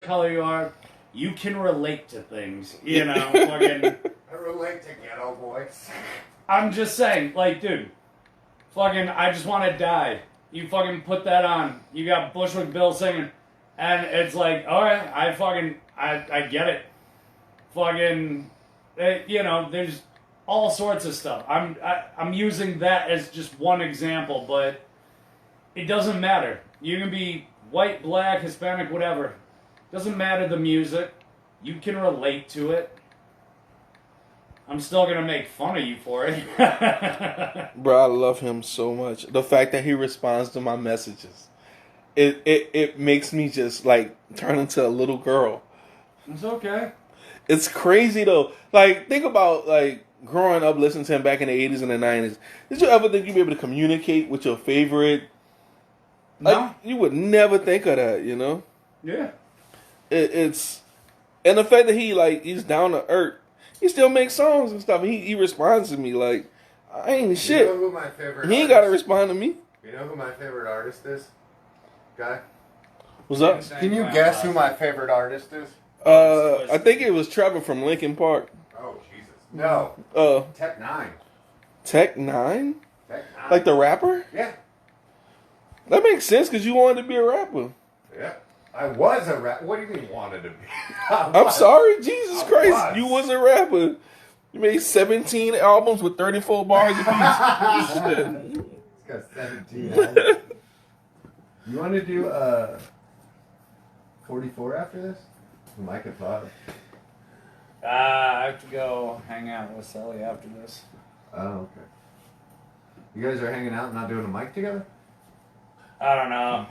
color you are, you can relate to things. You know, fucking. I relate to Ghetto Boys. I'm just saying, like, dude, fucking, I just want to die. You fucking put that on. You got Bushwick Bill singing, and it's like, all right, I get it. Fucking, you know, there's all sorts of stuff. I'm using that as just one example, but it doesn't matter. You can be white, black, Hispanic, whatever. Doesn't matter the music. You can relate to it. I'm still going to make fun of you for it. Bro, I love him so much. The fact that he responds to my messages. It makes me just, like, turn into a little girl. It's okay. It's crazy, though. Like, think about, like, growing up listening to him back in the 80s and the 90s. Did you ever think you'd be able to communicate with your favorite? Like, No. you would never think of that, you know? Yeah. It's... And the fact that he's down to earth. He still makes songs and stuff. He responds to me like, I ain't shit. You know who my favorite He ain't artist- got to respond to me. You know who my favorite artist is? Guy? What's up? Can you guess who my favorite artist is? I think it was Trevor from Linkin Park. Oh, Jesus. No. Tech Nine. Tech Nine? Tech Nine. Like the rapper? Yeah. That makes sense because you wanted to be a rapper. Yeah. I was a rapper. What do you mean wanted to be? I'm sorry, Jesus I Christ. was. You was a rapper. You made 17 albums with 34 bars apiece. It's got 17 albums. You want to do 44 after this? Mike and Todd. I have to go hang out with Sally after this. Oh, okay. You guys are hanging out and not doing a mic together? I don't know.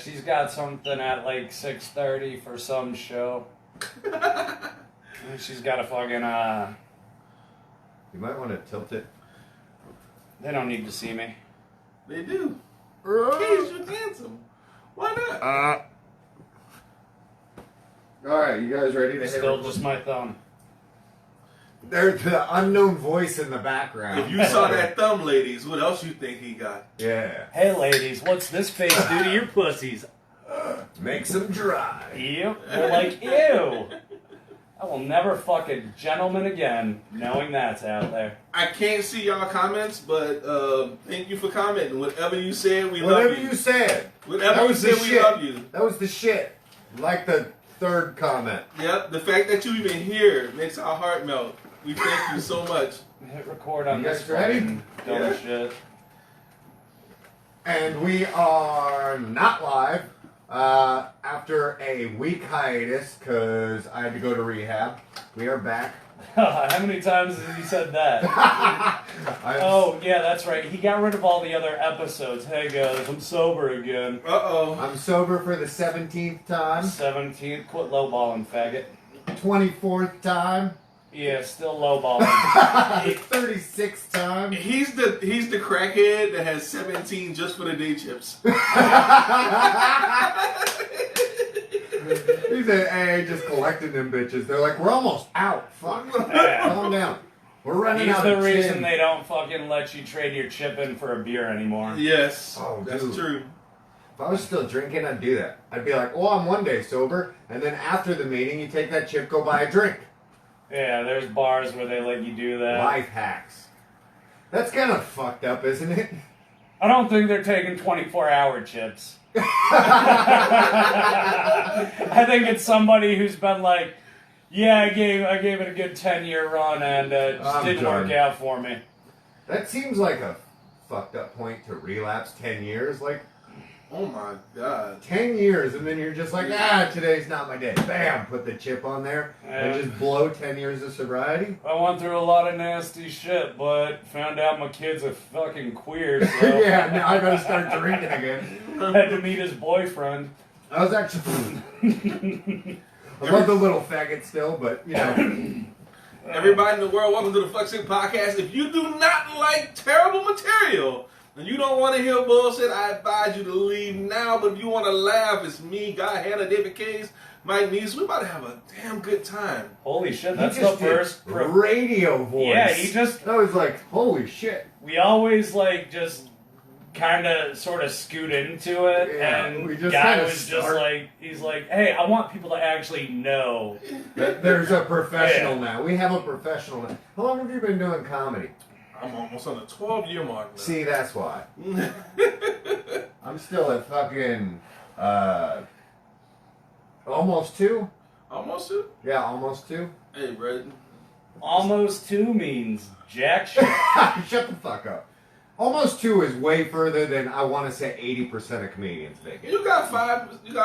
She's got something at like 6:30 for some show. And she's got a fucking, You might want to tilt it. they don't need to see me. They do. Keys, you're handsome. Why not? Alright, you guys ready to It's hit still record? just my thumb. There's the unknown voice in the background. If you saw that thumb, ladies, what else you think he got? Yeah. Hey ladies, what's this face do to your pussies? Makes them dry. Yep. We're like, ew. I will never fuck a gentleman again, knowing that's out there. I can't see y'all comments, but thank you for commenting. Whatever you said, we Whatever love you. you said. Whatever That you was the said, we shit. love you. That was the shit. Like the third comment. Yep, the fact that you even here makes our heart melt. We thank you so much. Hit record on You this guys ready? fucking dumb Yeah. shit. And we are not live after a week hiatus because I had to go to rehab. We are back. How many times has he said that? Oh, yeah, that's right. He got rid of all the other episodes. Hey, guys, I'm sober again. Uh-oh. I'm sober for the 17th time, 17th, quit lowballing, faggot. 24th time, Yeah, still lowballing. 36th time. He's the crackhead that has 17 just for the day chips. He's at AA just collecting them bitches. They're like, we're almost out. Fuck. Yeah. Calm down. We're running He's out the of reason gin. they don't fucking let you trade your chip in for a beer anymore. Yes, Oh, that's dude. true. If I was still drinking, I'd do that. I'd be like, oh, I'm one day sober. And then after the meeting, you take that chip, go buy a drink. Yeah, there's bars where they let you do that. Life hacks. That's kind of fucked up, isn't it? I don't think they're taking 24-hour chips. I think it's somebody who's been like, yeah, I gave it a good 10-year run and it just I'm didn't done. work out for me. That seems like a fucked up point to relapse 10 years. Like, Oh my God. 10 years, and then you're just like, today's not my day. Bam, put the chip on there, and Yeah. just blow 10 years of sobriety. I went through a lot of nasty shit, but found out my kid's a fucking queer, so Yeah, now I gotta start drinking again. had to meet his boyfriend. I was actually... I love the little faggot still, but, you know. Everybody in the world, welcome to the Fuck Sick Podcast. If you do not like terrible material and you don't want to hear bullshit, I advise you to leave now. But if you want to laugh, it's me, Guy Hanna, David Case, Mike Neese. We're about to have a damn good time. Holy shit, He that's the just did first... radio voice. Yeah, he just... I was like, holy shit. We always, like, just kind of sort of scoot into it, Yeah, and we just guy kinda was just start- like, he's like, hey, I want people to actually know. There's a professional Yeah. now. We have a professional now. How long have you been doing comedy? I'm almost on the 12-year mark now. See, that's why. I'm still at fucking almost 2. Almost two? Yeah, almost 2. Hey, bro. Almost 2 means jack shit. Shut the fuck up. Almost 2 is way further than I want to say 80% of comedians make it. You got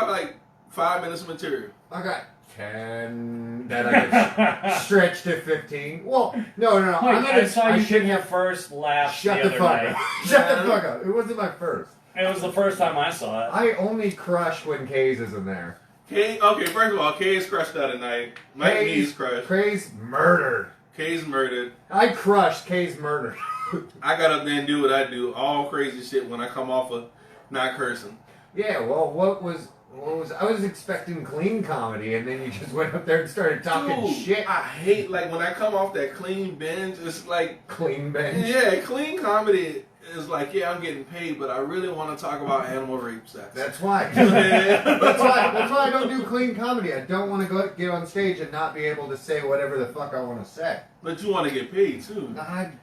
like 5 minutes of material. I got 10 that I could stretch to 15. Well, no. Mike, I'm I gonna, saw I you should get your have. first laugh Shut the the other fuck night. up. Shut the fuck up. It wasn't my first. It was the first time I saw it. I only crush when K's isn't there. Okay, first of all, Kay's crushed the other night. Mike K's crushed. K's murdered. Kay's murdered. I crushed K's murdered. I got up there and do what I do. All crazy shit when I come off of not cursing. Yeah, well, what was I was expecting clean comedy, and then you just went up there and started talking Dude, shit. I hate, like, when I come off that clean binge, it's like, Clean bench. yeah, clean comedy is like, yeah, I'm getting paid, but I really want to talk about animal rape sex. That's why. That's why I don't do clean comedy. I don't want to get on stage and not be able to say whatever the fuck I want to say. But you want to get paid, too.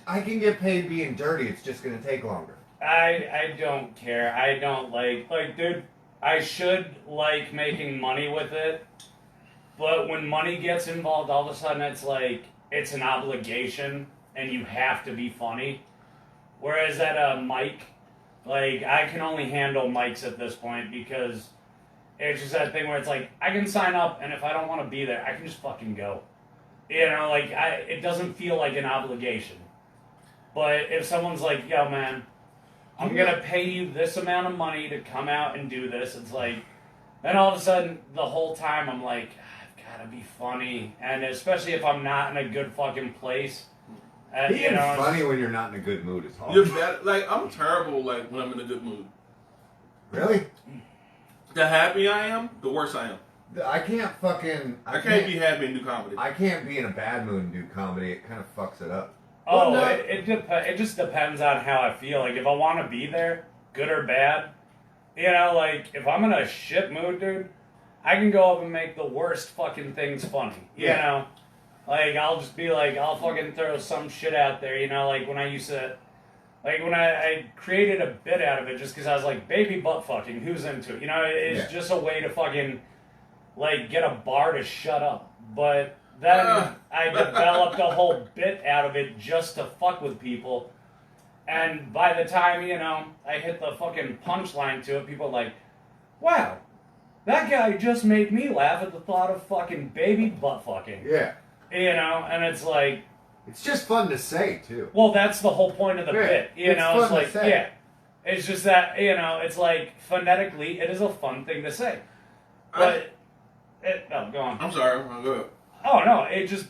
I can get paid being dirty. It's just going to take longer. I don't care. I don't like, dude, I should like making money with it, but when money gets involved, all of a sudden it's like, it's an obligation, and you have to be funny. Whereas at a mic, like, I can only handle mics at this point because it's just that thing where it's like, I can sign up, and if I don't want to be there, I can just fucking go. You know, like, it doesn't feel like an obligation. But if someone's like, yo, man, I'm going to pay you this amount of money to come out and do this, it's like, then all of a sudden, the whole time, I'm like, I've got to be funny. And especially if I'm not in a good fucking place. Being You know, funny when you're not in a good mood is hard. You're bad, like, I'm terrible, like, when I'm in a good mood. Really? The happier I am, the worse I am. I can't fucking... I can't be happy and do comedy. I can't be in a bad mood and do comedy. It kind of fucks it up. Oh, Well, no. it just depends on how I feel. Like, if I want to be there, good or bad, you know, like, if I'm in a shit mood, dude, I can go up and make the worst fucking things funny, you Yeah. know? Like, I'll just be like, I'll fucking throw some shit out there, you know? Like, when I used to, like, when I created a bit out of it just because I was like, baby butt fucking, who's into it? You know, it's just a way to fucking, like, get a bar to shut up. But then I developed a whole bit out of it just to fuck with people. And by the time, you know, I hit the fucking punchline to it, people are like, wow, that guy just made me laugh at the thought of fucking baby butt fucking. Yeah. You know, and it's like, It's just fun to say, too. well, that's the whole point of the Yeah, bit. You it's know, fun it's to like, say. yeah. It's just that, you know, it's like, phonetically, it is a fun thing to say. But, go on. I'm sorry, go ahead. Oh, no,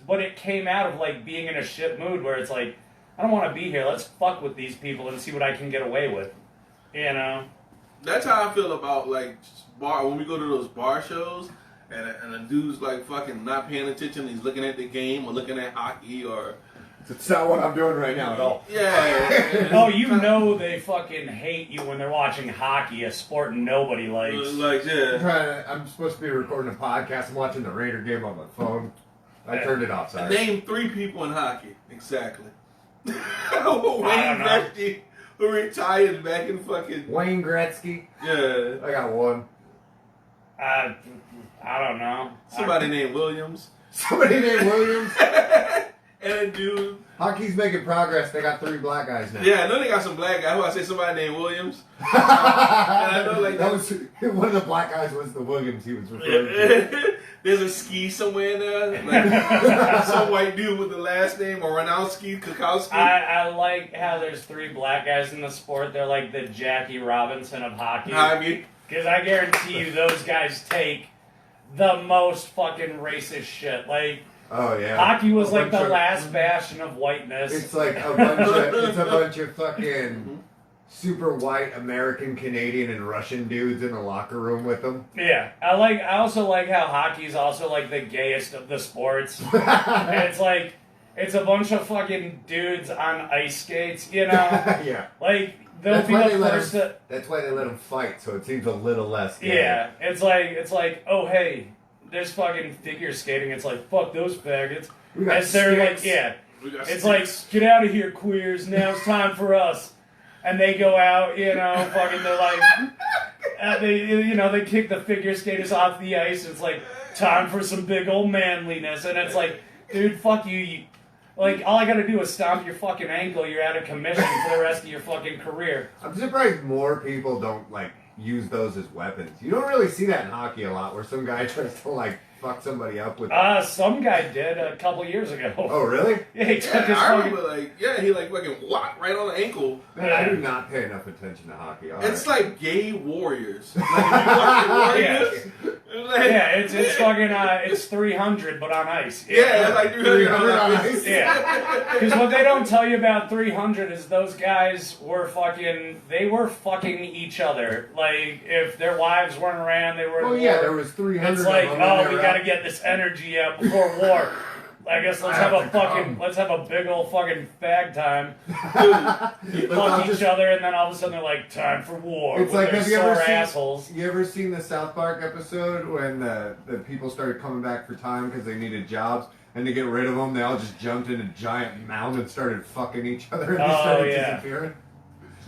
but it came out of, like, being in a shit mood where it's like, I don't want to be here. Let's fuck with these people and see what I can get away with. You know? That's how I feel about, like, when we go to those bar shows and a dude's like fucking not paying attention, he's looking at the game or looking at hockey or It's not what I'm doing right now at all. yeah. Oh, you know they fucking hate you when they're watching hockey, a sport nobody likes. Like yeah. I'm supposed to be recording a podcast. I'm watching the Raider game on my phone. I turned it off, sorry. Name 3 people in hockey exactly. Wayne know. Gretzky, who retired back in fucking Wayne Gretzky. yeah. I got one. I don't know. Somebody named Williams. Somebody named Williams. And a dude. Hockey's making progress. They got 3 black guys now. Yeah, I know they got some black guy. Who I say somebody named Williams. I know, like, that was one of the black guys was the Williams he was referring to. There's a ski somewhere in there. Like, some white dude with the last name Aronowski, Kukowski. I like how there's 3 black guys in the sport. They're like the Jackie Robinson of hockey. Hockey. Because I guarantee you those guys take the most fucking racist shit. Like, Oh yeah. hockey was A like the bunch of- last bastion of whiteness. It's like a bunch of fucking super white American, Canadian, and Russian dudes in the locker room with them. Yeah, I also like how hockey's also like the gayest of the sports. And it's like, it's a bunch of fucking dudes on ice skates, you know? Yeah. Like, they'll That's be why the they let first to... That's why they let them fight, so it seems a little less gay. Yeah, it's like, oh, hey, there's fucking figure skating. It's like, fuck those faggots. We got As they're like, sticks. yeah. We got It's sticks. like, get out of here, queers. Now it's time for us. And they go out, you know, fucking, they're like, they kick the figure skaters off the ice. It's like, time for some big old manliness. And it's like, dude, fuck you. Like, all I gotta do is stomp your fucking ankle. You're out of commission for the rest of your fucking career. I'm surprised more people don't, like, use those as weapons. You don't really see that in hockey a lot, where some guy tries to, like, fuck somebody up with... Some guy did a couple years ago. Oh, really? Yeah, he took his Yeah, I fucking... remember, he fucking whacked right on the ankle. Man, I do not pay enough attention to hockey. All It's right. like gay warriors. Like, if you watch the Warriors, it's like, Yeah, it's fucking, it's 300, but on ice. yeah, it's like 300 on ice. Yeah. Because what they don't tell you about 300 is those guys were they were fucking each other. Like, if their wives weren't around, they were in Oh, war. yeah, there was 300 It's like, of them. oh, and we they're gotta out. get this energy out before war. I guess let's I have have a to fucking, come. let's have a big old fucking fag time. Let's all Fuck each just- other, and then all of a sudden they're like, time for war. It's with like, their have you ever sore seen, assholes. you ever seen the South Park episode when the people started coming back for time because they needed jobs, and to get rid of them, they all just jumped in a giant mound and started fucking each other, and they Oh, started yeah. disappearing?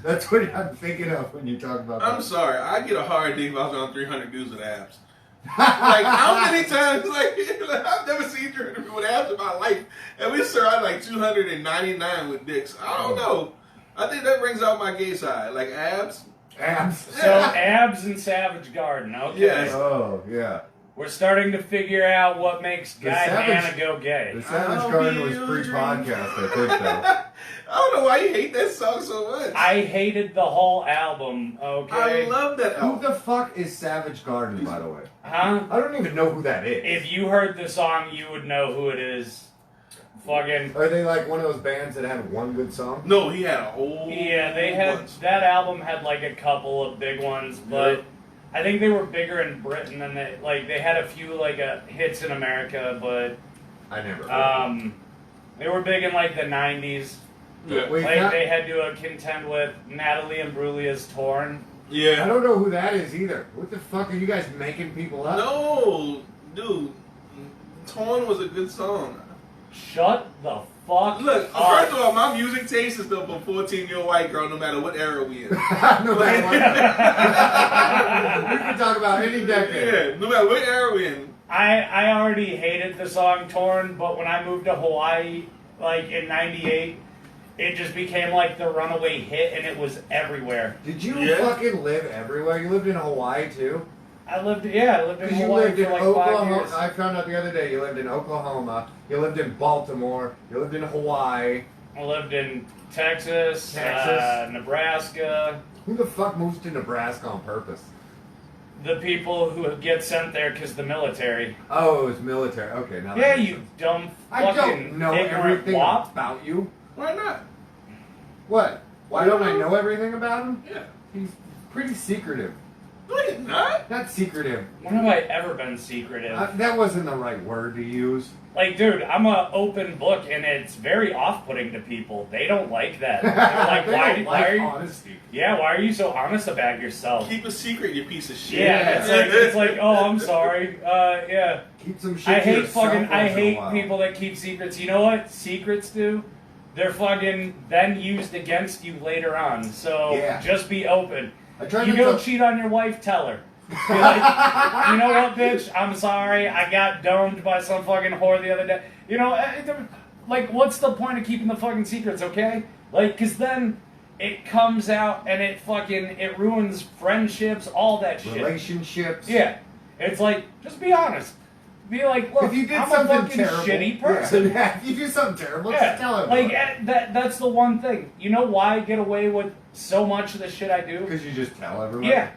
That's what I'm thinking of when you talk about I'm that. sorry, I get a hard dick if I was on 300 dudes with abs. Like, how many times, I've never seen 300 people with abs in my life. And we started like 299 with dicks. I don't know. I think that brings out my gay side. Like, abs. Abs. So, abs and Savage Garden, okay. Yes. Oh, yeah. We're starting to figure out what makes The Guy Savage- Hannah go gay. The Savage I'll Garden be was your pre-podcast, I dream. think, though. I don't know why you hate that song so much. I hated the whole album, okay? I love that Who album. the fuck is Savage Garden, by the way? Huh? I don't even know who that is. If you heard the song, you would know who it is. Fucking... Are they like one of those bands that had one good song? No, he had a whole Yeah, they had... bunch. That album had, like, a couple of big ones, but... Yeah. I think they were bigger in Britain than they... Like, they had a few, like, hits in America, but... I never heard They were big in, like, the 90s. Yeah. Wait, Like, not- they had to contend with Natalie Imbruglia's Torn. I Yeah. don't know who that is either. What the fuck are you guys making people up? No, dude. Torn was a good song. Shut the fuck Look, up. first of all, my music taste is still for 14-year-old white girl, no matter what era we in. No matter what. We can talk about any decade. Yeah, no matter what era we in. I already hated the song Torn, but when I moved to Hawaii, like in '98, it just became like the runaway hit, and it was everywhere. Did you Yeah. fucking live everywhere? You lived in Hawaii too? I lived in Because you Hawaii lived for in like 5 Oklahoma. years. I found out the other day you lived in Oklahoma. You lived in Baltimore. You lived in Hawaii. I lived in Texas, Texas. Nebraska. Who the fuck moves to Nebraska on purpose? The people who get sent there because the military. Oh, it was military. Okay, now that Yeah, makes you sense. dumb I fucking don't know ignorant everything wop. about you. Why not? What? Why don't I know everything about him? Yeah. He's pretty secretive. No, you're not. Not secretive. When have I ever been secretive? That wasn't the right word to use. Like, dude, I'm an open book, and it's very off-putting to people. They don't like that. They're like, They why don't are like you? honesty. Yeah, why are you so honest about yourself? Keep a secret, you piece of shit. Yeah, it's like, oh, I'm sorry. Yeah. Keep some shit I to hate yourself fucking. I once in a hate while. people that keep secrets. You know what secrets do? They're fucking then used against you later on. So Yeah. just be open. I tried You to go tell- cheat on your wife, tell her. Be like, you know what, bitch? I'm sorry. I got domed by some fucking whore the other day. You know, like, what's the point of keeping the fucking secrets, okay? Like, because then it comes out and it ruins friendships, all that shit. Relationships. Yeah. It's like, just be honest. Be like, look, If you did I'm a something fucking terrible, shitty person. Yeah, if you do something terrible, Yeah, just tell everyone. like that's the one thing. You know why I get away with so much of the shit I do? Because you just tell everyone. Yeah.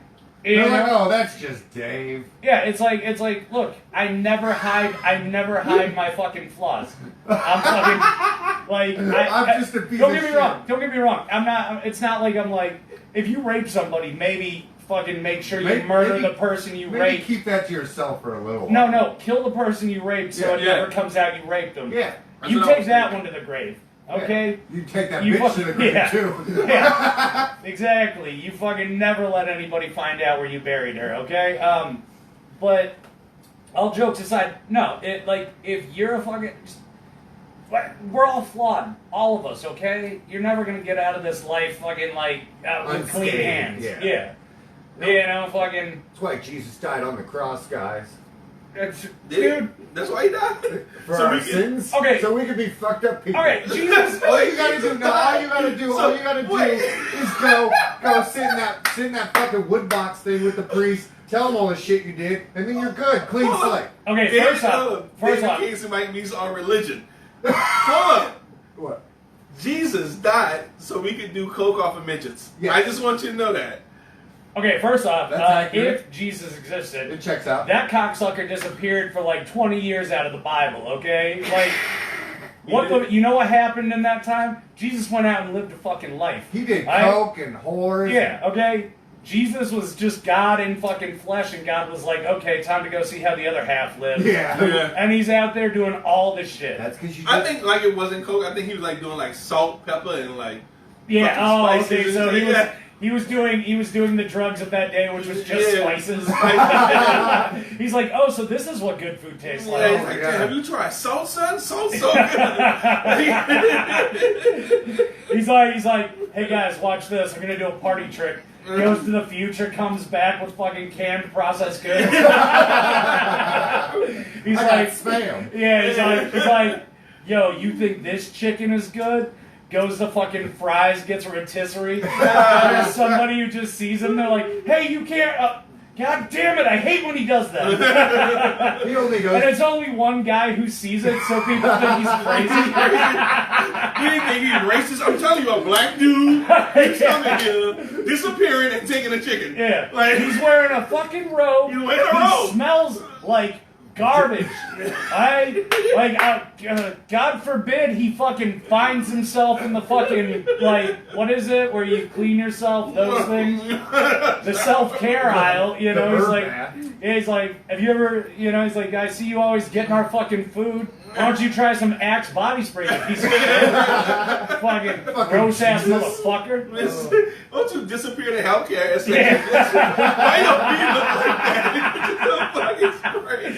You They're know? like, oh, that's just Dave. Yeah, it's like, look, I never hide my fucking flaws. I'm fucking, like, I'm just a piece don't of get me shit. wrong, don't get me wrong. I'm not, it's not like I'm like, if you rape somebody, maybe fucking make sure you Maybe- murder maybe- the person you Maybe raped. keep that to yourself for a little while. No, kill the person you raped so Yeah, it yeah. never comes out you raped them. Yeah. You take that one to the grave, okay? You take that You bitch to the grave too. Yeah, exactly. You fucking never let anybody find out where you buried her, okay? But all jokes aside, no. If you're a fucking, we're all flawed, all of us, okay? You're never gonna get out of this life fucking with clean hands. Yeah. Nope. You know, fucking. That's why Jesus died on the cross, guys. Dude. That's why he died. For our sins. Okay. So we can be fucked up people. Okay, Jesus. All you gotta do is go sit in that fucking wood box thing with the priest. Tell him all the shit you did, and then you're good. Clean slate. Okay, first off. Casey might be on religion. Hold on. What? Jesus died so we could do coke off of midgets. Yeah. I just want you to know that. Okay, first off, That's accurate. if Jesus existed, It checks out. that cocksucker disappeared for 20 years out of the Bible, okay? You know what happened in that time? Jesus went out and lived a fucking life. He did coke and whores. Yeah, okay? Jesus was just God in fucking flesh, and God was like, okay, time to go see how the other half lives. Yeah. And he's out there doing all this shit. That's because you. I think it wasn't coke. I think he was doing salt, pepper, and Yeah. Oh, spices okay. and So shit. he was doing the drugs of that day, which was just spices. He's like, oh, so this is what good food tastes like. Yeah, Oh he's my like, God. have you tried salt, son? Salt's so good. He's like, hey guys, watch this. I'm gonna do a party trick. Goes to the future, comes back with fucking canned processed goods. He's like, spam. yeah, he's like, yo, you think this chicken is good? Goes to fucking Fry's, gets a rotisserie. There's somebody who just sees him. They're like, hey, you can't. God damn it! I hate when he does that. He only goes. And it's only one guy who sees it, so people think he's crazy. You didn't think he's racist? I'm telling you, a black dude is coming here, disappearing and taking a chicken. Yeah, He's he's wearing a fucking robe. He's wearing a He robe. smells like garbage. God forbid he fucking finds himself in the fucking what is it where you clean yourself? Those things, the self-care aisle. You know, he's like, have you ever? You know, he's like, I see you always getting our fucking food. Why don't you try some Axe body spray, you piece of shit? Fucking gross ass motherfucker. Don't you disappear to healthcare and say, Yeah. why don't you look like that? It's so fucking great.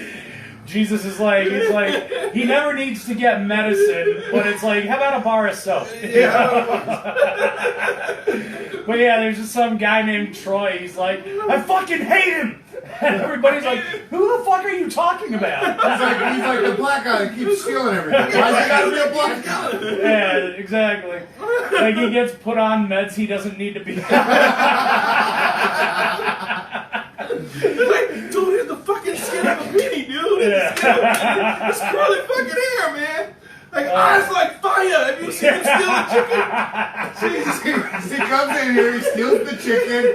Jesus is he's like, he never needs to get medicine, but it's like, how about a bar of soap? But yeah, there's just some guy named Troy. He's like, I fucking hate him. And everybody's like, who the fuck are you talking about? He's like the black guy that keeps stealing everything. Why's he gotta be a black guy? Yeah, exactly. He gets put on meds he doesn't need to be. Dude, here's the fucking skin of a penny, dude. Yeah. It's curly fucking hair, man. Eyes like fire. Have you seen him steal a chicken? Jesus, he comes in here, he steals the chicken.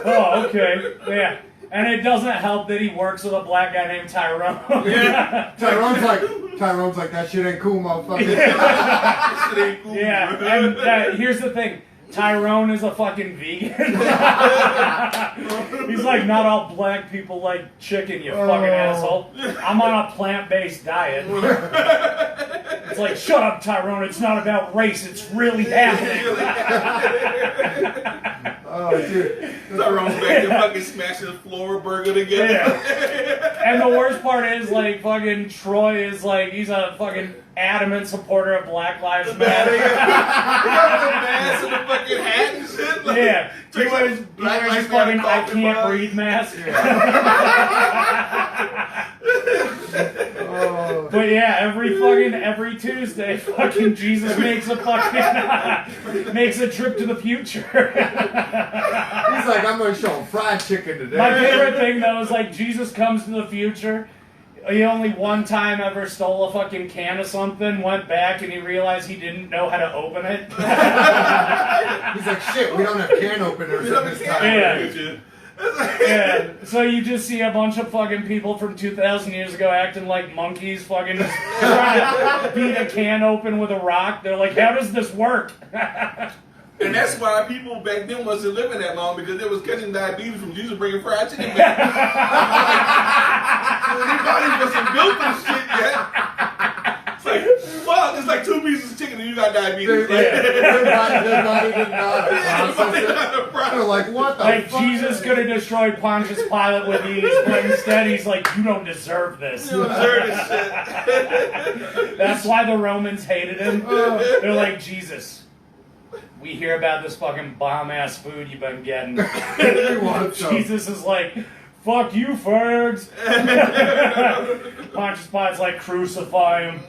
Oh, okay. Yeah. And it doesn't help that he works with a black guy named Tyrone. Yeah. Tyrone's like, that shit ain't cool, motherfucker. That shit ain't cool. Yeah, and here's the thing. Tyrone is a fucking vegan. He's like, not all black people like chicken, you fucking asshole. I'm on a plant-based diet. It's like, shut up, Tyrone. It's not about race. It's really happening. Oh, dude. Tyrone's back to fucking smashing the floor burger together. Yeah. And the worst part is, fucking Troy is he's a fucking adamant supporter of Black Lives Matter. He got the mask and the fucking hat and shit. Yeah. He Takes wears Black Lives fucking Matter I coffee can't bar. breathe mask. Oh. But yeah, every Tuesday, fucking Jesus makes a trip to the future. He's like, I'm gonna show him fried chicken today. My favorite thing though is Jesus comes to the future. He only one time ever stole a fucking can of something, went back, and he realized he didn't know how to open it. He's like, shit, we don't have can openers at this time. Yeah. Yeah, so you just see a bunch of fucking people from 2,000 years ago acting like monkeys, fucking just trying to beat a can open with a rock. They're like, how does this work? And that's why people back then wasn't living that long, because they was catching diabetes from Jesus bringing fried chicken back. Their bodies wasn't built for shit yet. you got diabetes. Their body did not process it. They're like, what the Like, fuck? Jesus could have destroyed Pontius Pilate with these, but instead he's like, you don't deserve this. You deserve this shit. That's why the Romans hated him. They're like, Jesus, we hear about this fucking bomb-ass food you've been getting. We want some. Jesus is like, fuck you, fags. Pontius Pilate's like, crucify him.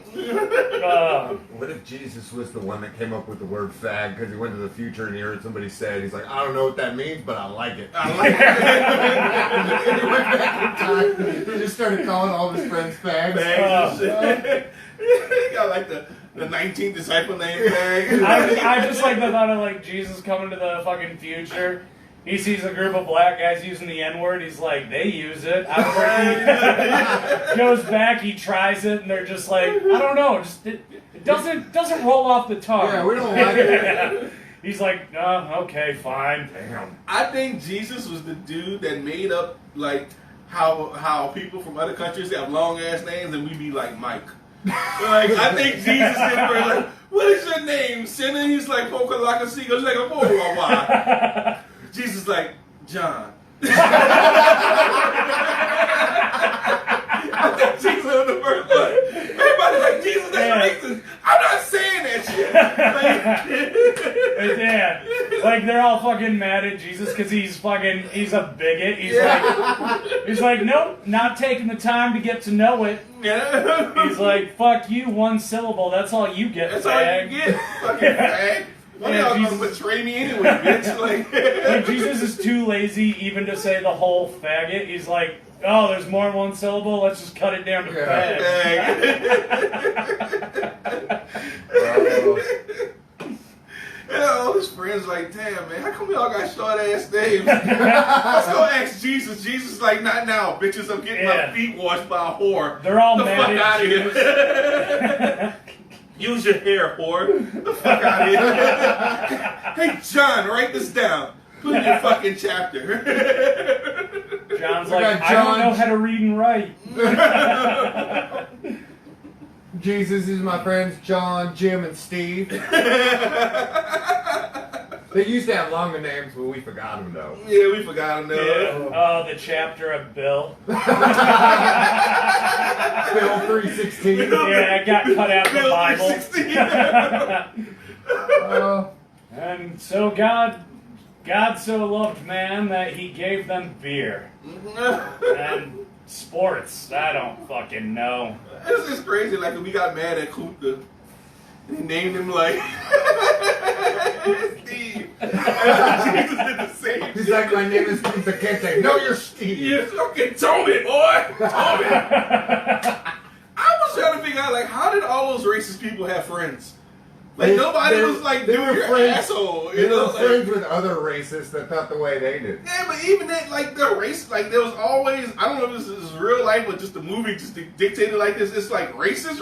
What if Jesus was the one that came up with the word fag because he went to the future and he heard somebody say it? He's like, I don't know what that means, but I like it. I like it. He went back in time. He just started calling all his friends fags. Bags and shit. You got like the 19th disciple named Bag. I just like the thought of like Jesus coming to the fucking future. He sees a group of black guys using the N-word. He's like, they use it. Goes back, he tries it, and they're just like, I don't know, just it doesn't roll off the tongue. Yeah, we don't like it. He's like, oh, okay, fine. Damn. I think Jesus was the dude that made up like how people from other countries have long ass names and we be like Mike. Like I think Jesus is like, what is your name? Sinner? He's like Pokalaka Seagull. He's like a why? Jesus like John. I think Jesus was the first one. Everybody like Jesus, that's racist. I'm not saying that shit. Yeah, like they're all fucking mad at Jesus because he's a bigot. He's like, nope, not taking the time to get to know it. Yeah. He's like, fuck you, one syllable. That's all you get. That's fag. all you get. Fucking fag. One of y'all gonna betray me anyway, bitch. Like Jesus is too lazy even to say the whole faggot. He's like, oh, there's more than one syllable. Let's just cut it down to fag. And all his friends like, damn man, how come we all got short ass names? Let's go ask Jesus. Jesus like, not now, bitches. I'm getting my feet washed by a whore. They're all the mad fuck at out of Jesus. here. Use your hair, whore. The fuck out of here. Hey John, write this down. Put in your fucking chapter. John's like, I don't know how to read and write. Jesus is my friends John, Jim, and Steve. They used to have longer names, but we forgot them though. Yeah, we forgot them though. Yeah. Oh, the chapter of Bill. Bill 316. Yeah, I got cut out the Bible. And so God so loved man that he gave them beer. And sports, I don't fucking know. This is crazy. Like, we got mad at Kuta. And he named him like Steve. Jesus did the same He's shit. like, my name is Steve Kente. No, you're Steve. You fucking Tommy, boy. Tommy. I was trying to figure out, like, how did all those racist people have friends? Like, nobody was like, dude, you're an asshole. They were friends with other racists that thought the way they did. Yeah, but even that, like, they're racist. Like, there was always, I don't know if this is real life, but just the movie just dictated like this. It's like racist,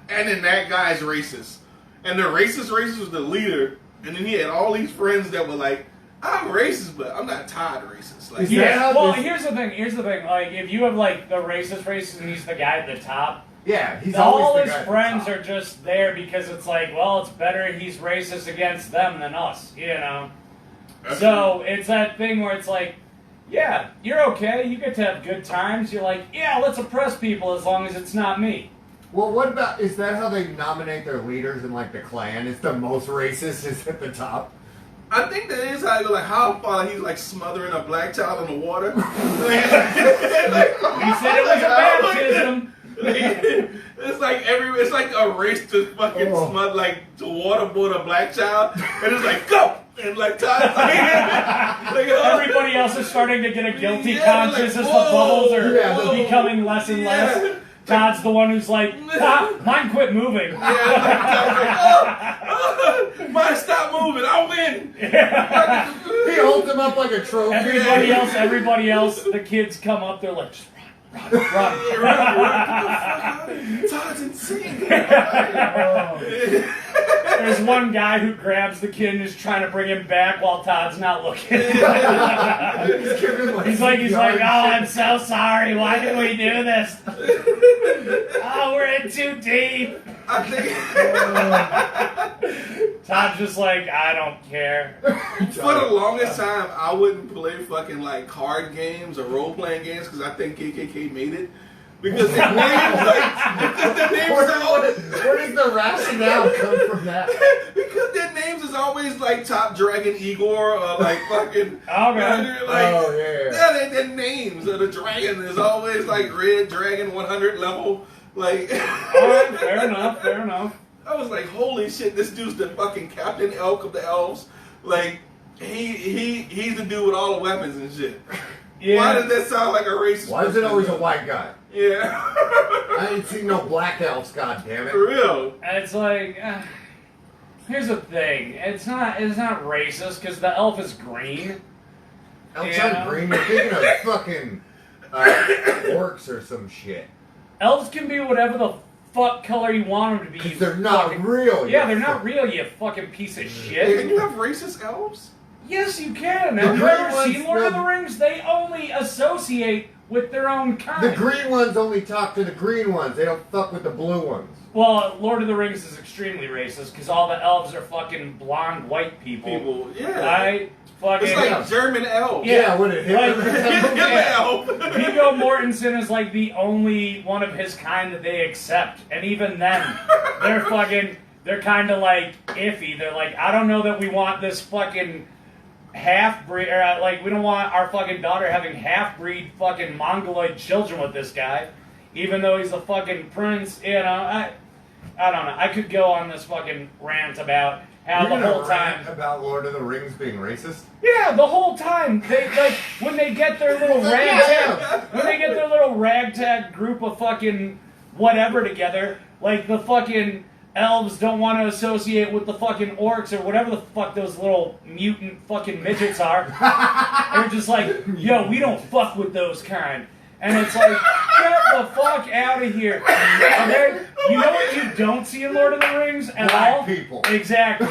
and then that guy's racist. And the racist was the leader. And then he had all these friends that were like, I'm racist, but I'm not Todd racist. Like, Yeah, well, here's the thing. Like, if you have, like, the racist, and he's the guy at the top, yeah, he's all always his the guy friends are just there because it's like, well, it's better he's racist against them than us, you know? So it's that thing where it's like, yeah, you're okay, you get to have good times. You're like, yeah, let's oppress people as long as it's not me. Well, what about, is that how they nominate their leaders in, like, the Klan? It's the most racist is at the top? I think that is how you like how far he's like smothering a black child in the water. He said it was a baptism. It's like it's like a race to fucking smother, like to waterboard a black child, and it's like go and like Todd's like everybody else is starting to get a guilty conscience as the bubbles are becoming less and less. Todd's the one who's like, mine quit moving. Mine stop moving. I'll win. He holds him up like a trophy. Everybody else, the kids come up, they're like, just run. Todd's insane. There's one guy who grabs the kid and is trying to bring him back while Todd's not looking. He's like, oh, I'm so sorry. Why did we do this? Oh, we're in too deep. I think Todd's just like, I don't care. for the longest time, I wouldn't play fucking like card games or role playing games because I think KKK made it. Because their names, Where does the rationale come from that? because their names is always like Top Dragon Igor or like fucking. Okay. Yeah, their names of the dragon is always like Red Dragon 100 level. Like. Alright, fair enough, fair enough. I was like, holy shit, this dude's the fucking Captain Elk of the elves. Like, he's the dude with all the weapons and shit. Yeah. Why does that sound like a racist? Why is it always a white guy? Yeah. I ain't seen no black elves, goddammit. For real. And it's like, here's the thing. It's not racist because the elf is green. Elves Yeah. aren't green. You're thinking of fucking orcs or some shit. Elves can be whatever the fuck color you want them to be. Because you they're not fucking- real. Yeah, you they're not fuck- real, you fucking piece of Can shit. you have racist elves? Yes, you can. The Have you green ever ones seen Lord of the don't- Rings? They only associate with their own kind. The green ones only talk to the green ones. They don't fuck with the blue ones. Well, Lord of the Rings is extremely racist because all the elves are fucking blonde white people. Yeah. Right? Fucking. It's like German elves. Yeah. What it Like- Hitler elf. Viggo Mortensen is like the only one of his kind that they accept, and even then, they're kind of like iffy. They're like, I don't know that we want this fucking half-breed, or like, we don't want our fucking daughter having half-breed fucking Mongoloid children with this guy, even though he's a fucking prince, you know, I don't know. I could go on this fucking rant about how You're the whole gonna time... rant about Lord of the Rings being racist? Yeah, the whole time they like when they get their little ragtag group of fucking whatever together, like the fucking elves don't want to associate with the fucking orcs or whatever the fuck those little mutant fucking midgets are. They're just like, yo, we don't fuck with those kind. And it's like, get the fuck out of here. Okay? You know what you don't see in Lord of the Rings at Black all? people. Exactly.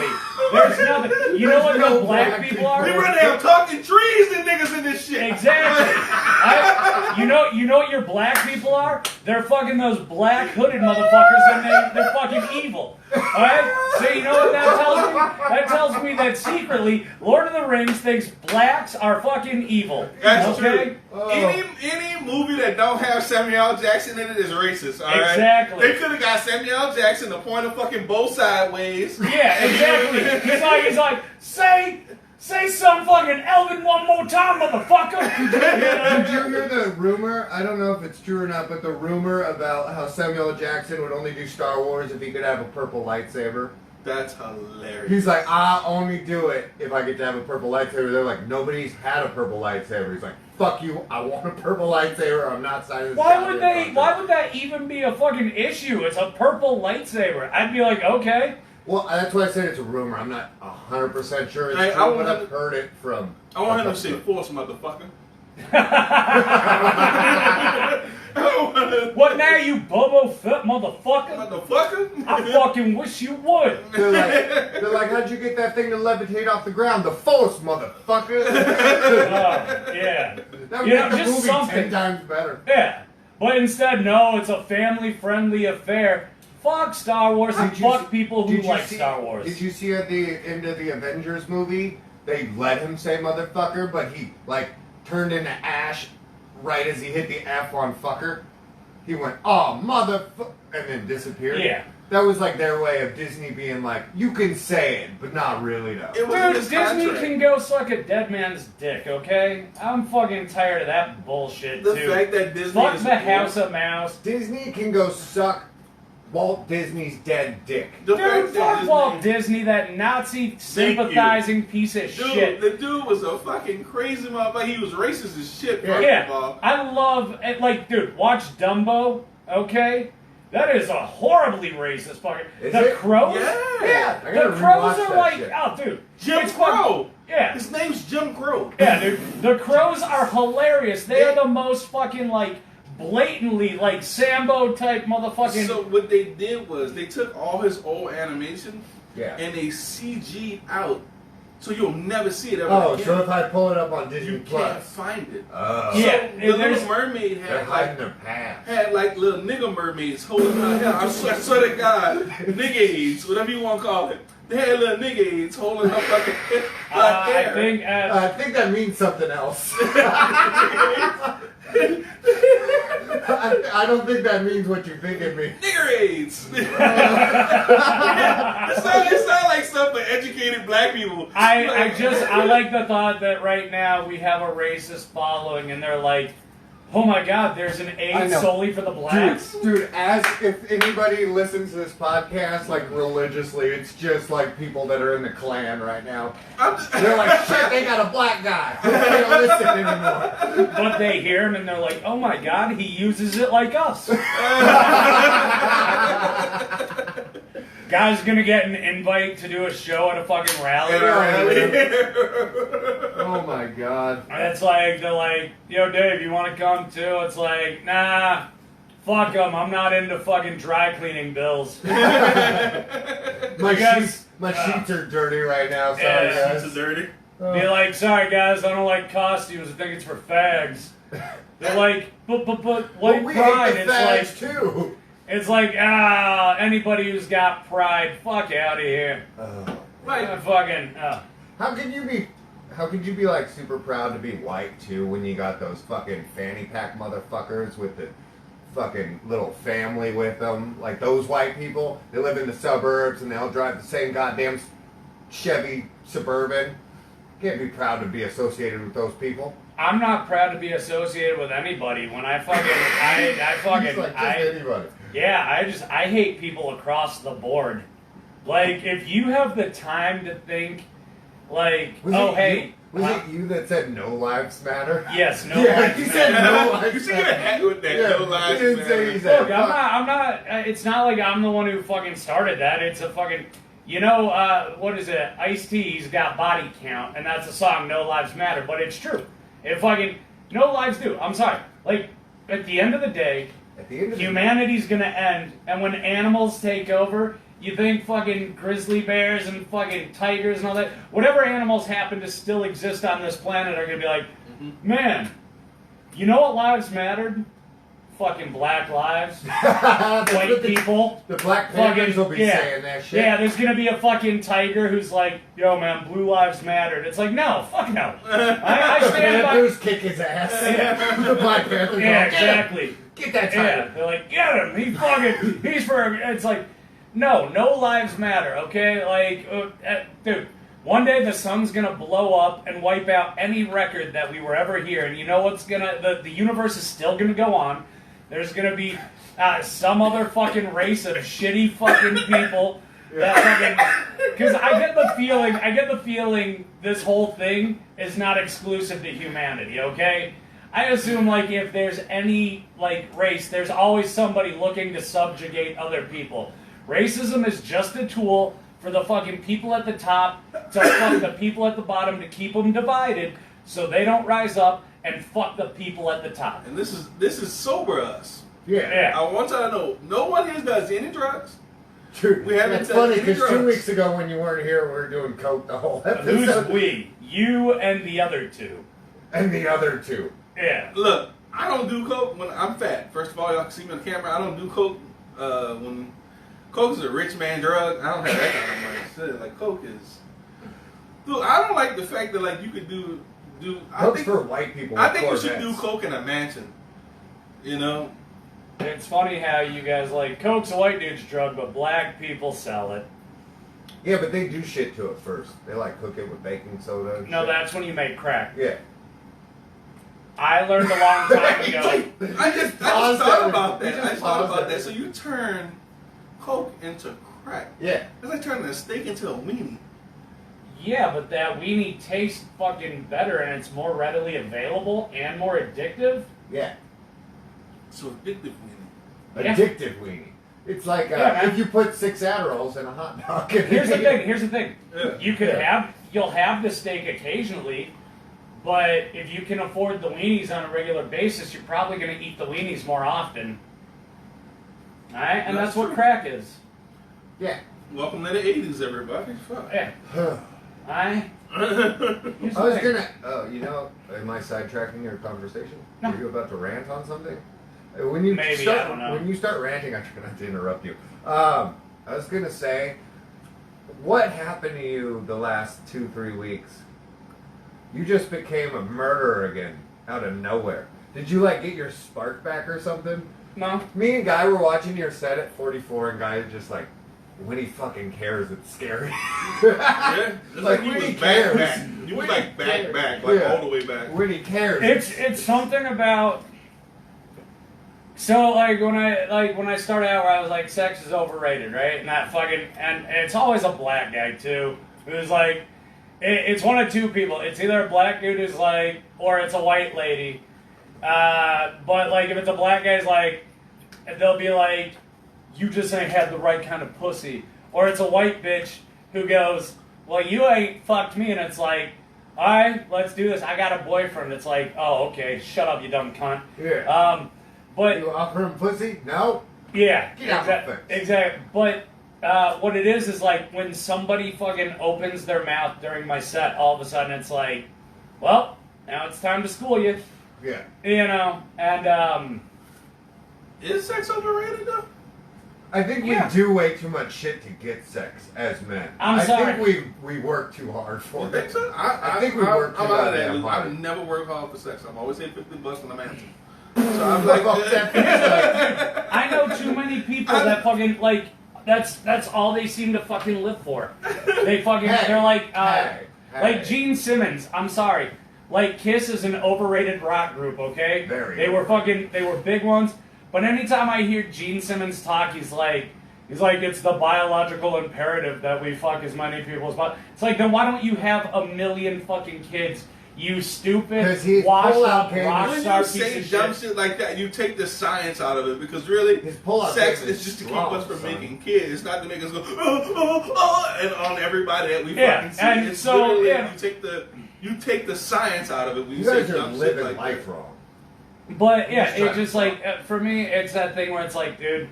There's nothing. You know what no the black black people people. are? We really have talking trees and niggas in this shit. Exactly. You know what your black people are? They're fucking those black hooded motherfuckers, and they're fucking evil. Alright? So you know what that tells me? That tells me that secretly, Lord of the Rings thinks blacks are fucking evil. That's okay? true. Any movie that don't have Samuel L. Jackson in it is racist, alright? Exactly. They could have got Samuel L. Jackson to point a fucking bow sideways. Yeah, exactly. He's like, say some fucking Elvin one more time, motherfucker. You know? Did you hear the rumor? I don't know if it's true or not, but the rumor about how Samuel L. Jackson would only do Star Wars if he could have a purple lightsaber. That's hilarious. He's like, I'll only do it if I get to have a purple lightsaber. They're like, nobody's had a purple lightsaber. He's like, fuck you, I want a purple lightsaber. I'm not signing this. Why would that even be a fucking issue? It's a purple lightsaber. I'd be like, okay. Well, that's why I said it's a rumor. I'm not 100% sure it's Hey, true, but I've heard it from. I want him to say force, motherfucker. What now, you Boba Fett motherfucker? Motherfucker? I fucking wish you would. They're like, how'd you get that thing to levitate off the ground? The force, motherfucker. Yeah. That would You know, make the just movie something. 10 times better. Yeah. But instead, no, it's a family-friendly affair. Fuck Star Wars and Did you fuck see- people who did you like see- Star Wars. Did you see at the end of the Avengers movie, they let him say motherfucker, but he, like, turned into ash right as he hit the F on fucker? He went, oh, motherfucker, and then disappeared. Yeah. That was, like, their way of Disney being like, you can say it, but not really, though. It was in Dude, his Disney contract. can go suck a dead man's dick, okay? I'm fucking tired of that bullshit, The too. fact that Disney Fuck is the House of Mouse. Disney can go suck Walt Disney's dead dick. The Dude, fact that fuck Walt Disney, that Nazi sympathizing piece of Dude, shit. the dude was a fucking crazy motherfucker. He was racist as shit, first of Yeah, all. I love it. Like, dude, watch Dumbo, okay? That is a horribly racist fucking. Is The it? Crows? Yeah. I gotta The Crows rewatch are that like, shit. oh, dude. Jim it's fucking- Crow. Yeah. His name's Jim Crow. Yeah, dude. The Crows are hilarious. They are the most fucking, like, blatantly, like, Sambo type motherfucking. So what they did was they took all his old animation Yeah. and they CG'd out So you'll never see it ever Oh, again. so if I pull it up on Disney you can't Plus. find it. Oh. Yeah, So the there's- Little Mermaid They're had hiding like their past. had like little nigga mermaids holding her hair. I swear to God, niggas, whatever you want to call it. They had little niggas holding her fucking hair. I I think that means something else. I don't think that means what you think it means. Niggerades. It sounds like stuff for educated black people. I like the thought that right now we have a racist following, and they're like, oh my God, there's an I aid know. solely for the blacks. Dude, as if anybody listens to this podcast like religiously, it's just like people that are in the Klan right now. They're like, shit, they got a black guy. They don't listen anymore. But they hear him and they're like, oh my God, he uses it like us. Guy's gonna get an invite to do a show at a fucking rally. Oh my God. And it's like, they're like, yo, Dave, you want to come too? It's like, nah, fuck them. I'm not into fucking dry cleaning bills. My sheets are dirty right now. Sorry, Yeah, guys. Sheets are dirty. Be like, sorry guys, I don't like costumes. I think it's for fags. They're like, but white we pride. hate the fags too. It's like, anybody who's got pride, fuck out of here. Like, Fucking, How can you be like super proud to be white too when you got those fucking fanny pack motherfuckers with the fucking little family with them? Like those white people, they live in the suburbs and they'll drive the same goddamn Chevy Suburban. Can't be proud to be associated with those people. I'm not proud to be associated with anybody. When I fucking, He's like just anybody. Yeah, I hate people across the board. Like, if you have the time to think, like, Was it you that said no lives matter? Yes, no Yeah, lives he matter. said no lives you should matter. get a hat with that. Yeah, No lies he didn't matter. say he said. Look, I'm not, it's not like I'm the one who fucking started that. It's a fucking, you know, what is it? Ice-T's got Body Count, and that's a song, No Lives Matter, but it's true. It fucking, no lives do. I'm sorry. Like, at the end of the day, humanity's gonna end, and when animals take over, you think fucking grizzly bears and fucking tigers and all that, whatever animals happen to still exist on this planet are gonna be like, man, you know what lives mattered? Fucking black lives, white people. The Black Panthers will be yeah, saying that shit. Yeah, there's gonna be a fucking tiger who's like, yo man, blue lives mattered. It's like, no, fuck no. I stand by. Panthers kick his ass. Yeah. The Black Panthers. Yeah, go, exactly. Get that Yeah, tiger. they're like, get him. He's for. It's like, no lives matter. Okay, like, dude. One day the sun's gonna blow up and wipe out any record that we were ever here, and you know what's gonna? The universe is still gonna go on. There's gonna be some other fucking race of shitty fucking people that fucking. Because I get the feeling this whole thing is not exclusive to humanity. Okay, I assume like if there's any like race, there's always somebody looking to subjugate other people. Racism is just a tool for the fucking people at the top to fuck the people at the bottom to keep them divided, so they don't rise up and fuck the people at the top. And this is sober us. Yeah. I want y'all to know, no one here does any drugs. True. We haven't It's done funny any because 2 drugs. weeks ago when you weren't here, we were doing coke the whole Who's episode. we? You and the other two. And the other two. Yeah. Look, I don't do coke when I'm fat. First of all, y'all can see me on camera. I don't do coke when coke is a rich man drug. I don't have that kind of money. Like coke is. Dude, I don't like the fact that like you could do. Coke's for white people. I with think you should Corvettes. do coke in a mansion. You know. It's funny how you guys like coke's a white dude's drug, but black people sell it. Yeah, but they do shit to it first. They like cook it with baking soda. And No, shit. that's when you make crack. Yeah. I learned a long time ago. I just thought about that. I just thought about that. So you turn coke into crack. Yeah. It's like turning a steak into a weenie. Yeah, but that weenie tastes fucking better and it's more readily available and more addictive. Yeah. So addictive weenie. Yeah. Addictive weenie. It's like Yeah, man. if you put 6 Adderalls in a hot dog. Here's the thing. Yeah. You'll have the steak occasionally, but if you can afford the weenies on a regular basis, you're probably going to eat the weenies more often. Alright? And that's what true. crack is. Yeah. Welcome to the 80s, everybody. Fuck. Yeah. I was gonna. Oh, you know, am I sidetracking your conversation? No. Are you about to rant on something? When you Maybe, start, I don't know. When you start ranting, I try not to interrupt you. I was gonna say, what happened to you the last 2-3 weeks? You just became a murderer again, out of nowhere. Did you like get your spark back or something? No. Me and Guy were watching your set at 44, and Guy is just like, when he fucking cares, it's scary. Yeah, it's like when you he was cares. back. You was When he like back, cares. like Yeah. all the way back. When he cares. It's something about. So like when I started out where I was like sex is overrated, right? And that fucking and it's always a black guy too. Who's like it's one of two people. It's either a black dude who's like or it's a white lady. But like if it's a black guy's like they'll be like, you just ain't had the right kind of pussy. Or it's a white bitch who goes, well, you ain't fucked me, and it's like, alright, let's do this. I got a boyfriend. It's like, oh, okay, shut up, you dumb cunt. Yeah. But You offer him pussy? No? yeah, Get out my face. exactly. But what it is like when somebody fucking opens their mouth during my set, all of a sudden it's like, well, now it's time to school you. Yeah. You know, and Is sex overrated though? I think we Yeah. do way too much shit to get sex as men. I'm I sorry. think we work too hard for You it. think so? I think we work too I'm out of goddamn that. hard. I've never worked hard for sex. I'm always hit $50 when I'm answering. So I'm like, Fuck that. I know too many people that fucking like that's all they seem to fucking live for. They fucking Hey, they're like hey. like Gene Simmons. I'm sorry, like Kiss is an overrated rock group. Okay, Very they were big ones. But anytime I hear Gene Simmons talk, he's like it's the biological imperative that we fuck as many people as possible. It's like then why don't you have a million fucking kids? You 'Cause stupid, he's washed pull-out up game. rock when star you piece say of dumb shit. shit like that, you take the science out of it because really, His pull-out sex game is is just to keep strong, us from son. making kids. It's not to make us go and on everybody that we Yeah, fucking see. and It's so, literally yeah. you take the science out of it when you, You say guys are dumb shit living like life that. wrong. But yeah, Just it's try- just like for me, it's that thing where it's like, dude,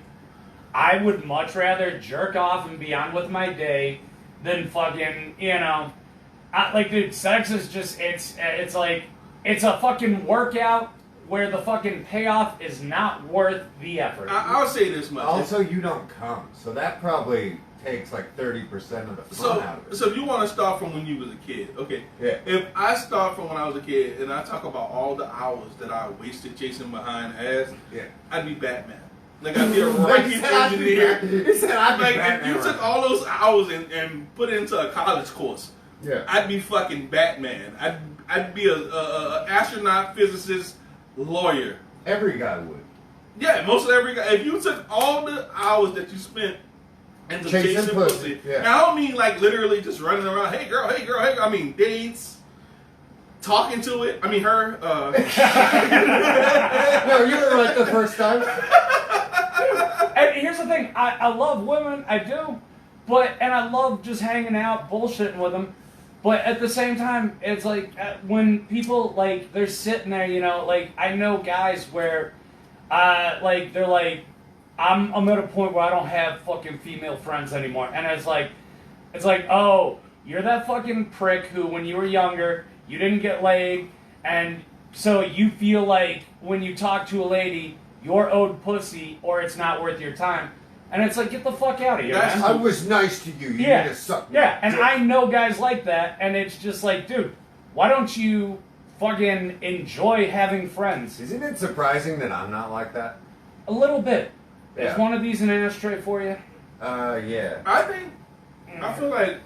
I would much rather jerk off and be on with my day than fucking, like, dude, sex is just it's like it's a fucking workout where the fucking payoff is not worth the effort. I'll say this much. Also, you don't come, so that probably takes like 30% of the fun out of it. So if you want to start from when you was a kid, okay. Yeah. If I start from when I was a kid and I talk about all the hours that I wasted chasing behind ass, Yeah. I'd be Batman. Like I'd be a rocket engineer. He said I'd be Like if Batman you took right all those hours and put it into a college course, now. Yeah. I'd be fucking Batman. I'd be a astronaut, physicist, lawyer. Every guy would. Yeah, most of every guy. If you took all the hours that you spent into Chasing chasing pussy, pussy, yeah. and I don't mean like literally just running around, hey girl, hey girl, hey girl. I mean dates, talking to it. I mean her. No, you were right the first time. And here's the thing, I love women, I do, and I love just hanging out, bullshitting with them. But at the same time, it's like when people like they're sitting there, like I know guys where, like they're like, I'm at a point where I don't have fucking female friends anymore, and it's like, oh, you're that fucking prick who, when you were younger, you didn't get laid, and so you feel like when you talk to a lady, you're owed pussy or it's not worth your time. And it's like, get the fuck out of here, That's- man. I was nice to you. You Yeah. need to suck my Yeah, and dick. I know guys like that, and it's just like, dude, why don't you fucking enjoy having friends? Isn't it surprising that I'm not like that? A little bit. Is Yeah. one of these an ashtray for you? Yeah. I feel like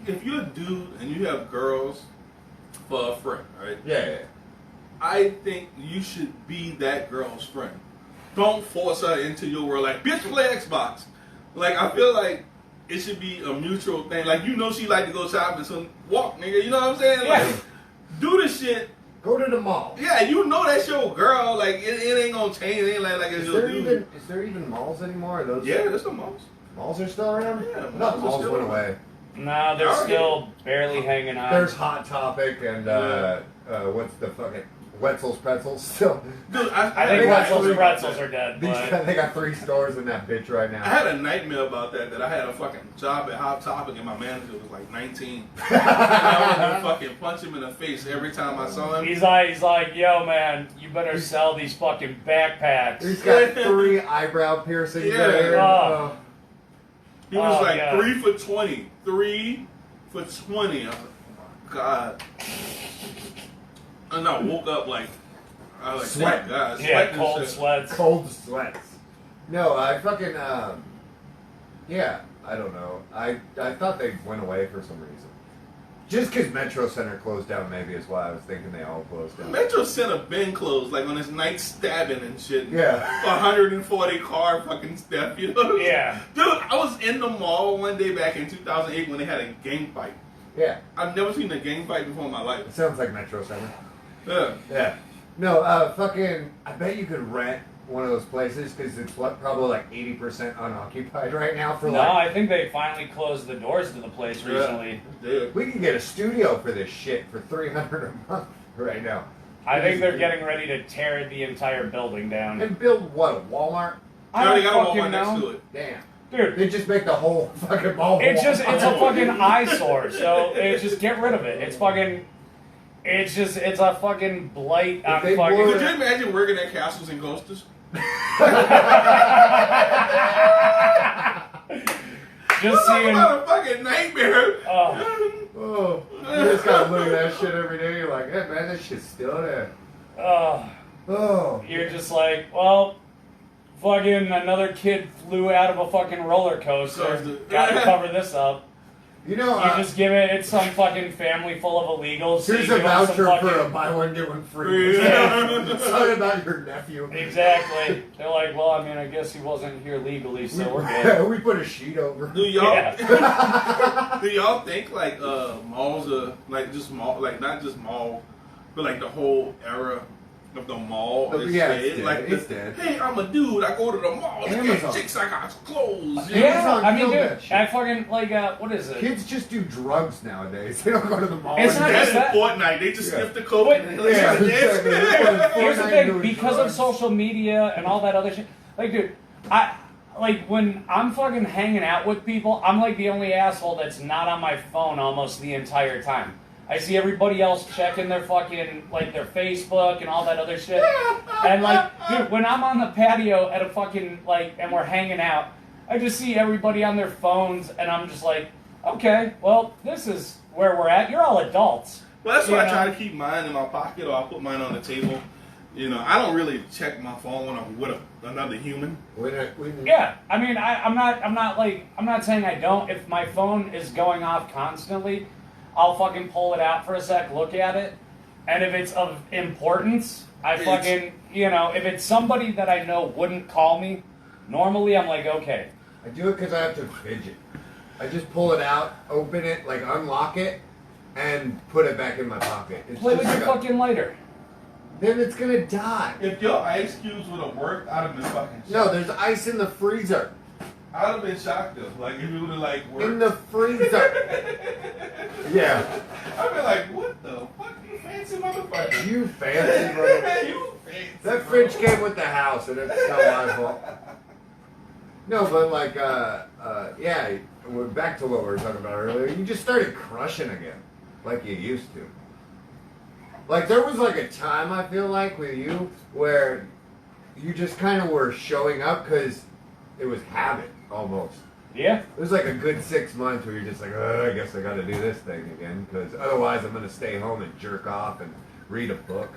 if you're a dude and you have girls for a friend, right? Yeah. I think you should be that girl's friend. Don't force her into your world. Like, bitch, play Xbox. Like, I feel like it should be a mutual thing. Like, she like to go shopping, so walk, nigga. You know what I'm saying? Yeah. Like, do the shit. Go to the mall. Yeah, that's your girl. Like, it ain't gonna change. It ain't like it's your dude. Is there even malls anymore? Are those Yeah, there's the most. malls are still around? Yeah, No, malls are malls still went around. away. No, they're Oh, still barely hanging on. There's Hot Topic and Yeah. what's the fucking Wetzel's Pretzels still. Dude, I think they got Wetzel's three- pretzels are dead, but They got 3 stores in that bitch right I now. had a nightmare about that I had a fucking job at Hot Topic and my manager was like 19. And I wanted to fucking punch him in the face every time I saw him. he's like, yo, man, you better sell these fucking backpacks. He's got 3 eyebrow piercings Yeah. there. Oh. He was Oh, like God. 3 for 20. 3 for 20. I was like, oh my God. And I woke up like, I was like, Sweat. thank God. Yeah, Sweating and cold shit. sweats. Cold sweats. No, I fucking, yeah, I don't know. I thought they went away for some reason. Just because Metro Center closed down maybe is why I was thinking they all closed down. Metro Center been closed, like on this night stabbing and shit. Yeah. 140 car fucking step, you know? Yeah. Dude, I was in the mall one day back in 2008 when they had a gang fight. Yeah, I've never seen a gang fight before in my life. it sounds like Metro Center. Yeah. Yeah. No, fucking, I bet you could rent one of those places because it's probably like 80% unoccupied right now for No, like. I think they finally closed the doors to the place recently. Yeah. We can get a studio for this shit for $300 a month right now. I think they're getting ready to tear the entire building down. And build what, a Walmart? They I already don't got a fucking Walmart next to know. it. Damn. Dude, They just make the whole fucking mall. it's a Walmart. fucking eyesore, so just get rid of it. It's a fucking blight on they fucking... blow Could you imagine working at Castles and Coasters? Just Talk seeing... about a fucking nightmare. Oh, you just gotta look at that shit every day. You're like, hey man, that shit's still there. Oh. You're just like, well, fucking another kid flew out of a fucking roller coaster. Gotta cover this up. You know, You just give it's some fucking family full of illegals. so here's you a give 'em some voucher fucking- for a buy one get one free. Yeah. Sorry about your nephew. Exactly. They're like, well, I mean, I guess he wasn't here legally, so we're good. We put a sheet over. Do y'all Yeah. do y'all think like malls are like just mall, like not just mall, but like the whole era of the mall is Yeah, dead? it's dead. Like It's dead. Hey, I'm a dude. I go to the mall. Look Amazon. at chicks. I got clothes. Yeah, Amazon I mean, killed dude, that shit. I fucking, like, what is it? Kids just do drugs nowadays. They don't go to the mall. It's not and That's just in that. Fortnite. They just Yeah. sniff the coke. Wait, and they yeah, like, exactly. Here's the Fortnite thing, doing because of drugs. social media and all that other shit, like, dude, when I'm fucking hanging out with people, I'm like the only asshole that's not on my phone almost the entire time. I see everybody else checking their fucking, like, their Facebook and all that other shit. And, like, dude, when I'm on the patio at a fucking, like, and we're hanging out, I just see everybody on their phones, and I'm just like, okay, well, this is where we're at. You're all adults. Well, that's why I You try know? to keep mine in my pocket, or I put mine on the table. You know, I don't really check my phone when I'm with another human. Yeah, I mean, I'm not saying I don't. If my phone is going off constantly, I'll fucking pull it out for a sec, look at it, and if it's of importance, if it's somebody that I know wouldn't call me, normally I'm like, okay. I do it because I have to fidget. I just pull it out, open it, like unlock it, and put it back in my pocket. It's Play just with your like fucking lighter. then it's gonna die. If your ice cubes would have worked, I'd have been fucking shocked. No, there's ice in the freezer. I'd have been shocked though. Like if it would have like worked. In the freezer. Yeah. I'd be like, what the fuck, you fancy motherfucker? You fancy, bro. You fancy. That fridge came with the house, and it's not my fault. No, but like, yeah, we're back to what we were talking about earlier. You just started crushing again, like you used to. Like there was like a time I feel like with you where you just kind of were showing up because it was habit almost. Yeah. It was like a good 6 months where you're just like, I guess I got to do this thing again because otherwise I'm gonna stay home and jerk off and read a book.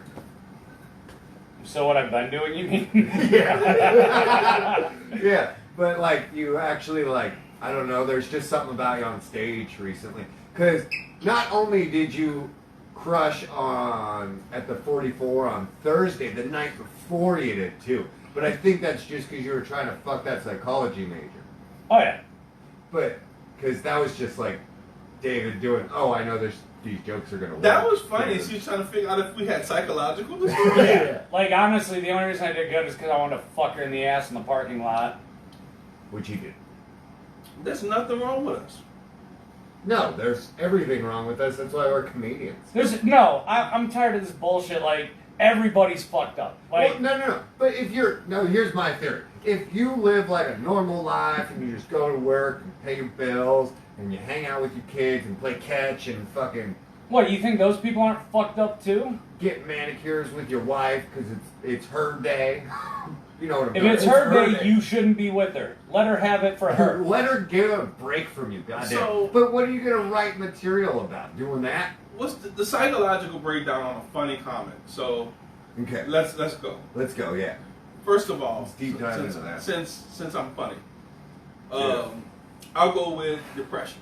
So what I've been doing, you mean? Yeah. Yeah, but like you actually like, I don't know, there's just something about you on stage recently. Because not only did you crush at the 44 on Thursday, the night before you did too, but I think that's just because you were trying to fuck that psychology major. Oh, yeah. But, because that was just like David doing, I know these jokes are going to work. That was funny. She was trying to figure out if we had psychological disorders. Yeah. Like, honestly, the only reason I did good is because I wanted to fuck her in the ass in the parking lot. Which he did. There's nothing wrong with us. No, there's everything wrong with us. That's why we're comedians. I'm tired of this bullshit. Like, everybody's fucked up. Like, Well, no. But if you're here's my theory. If you live like a normal life and you just go to work and pay your bills and you hang out with your kids and play catch and fucking what, you think those people aren't fucked up too? get manicures with your wife because it's her day. You know what I'm If saying? it's her day, you shouldn't be with her. Let her have it for her. Let her give a break from you, goddamn. So- but what are you gonna write material about? Doing that? What's the psychological breakdown on a funny comment? So Okay. let's go. Let's go. Yeah. First of all, Let's deep dive since, into that. since I'm funny, Yeah. I'll go with depression.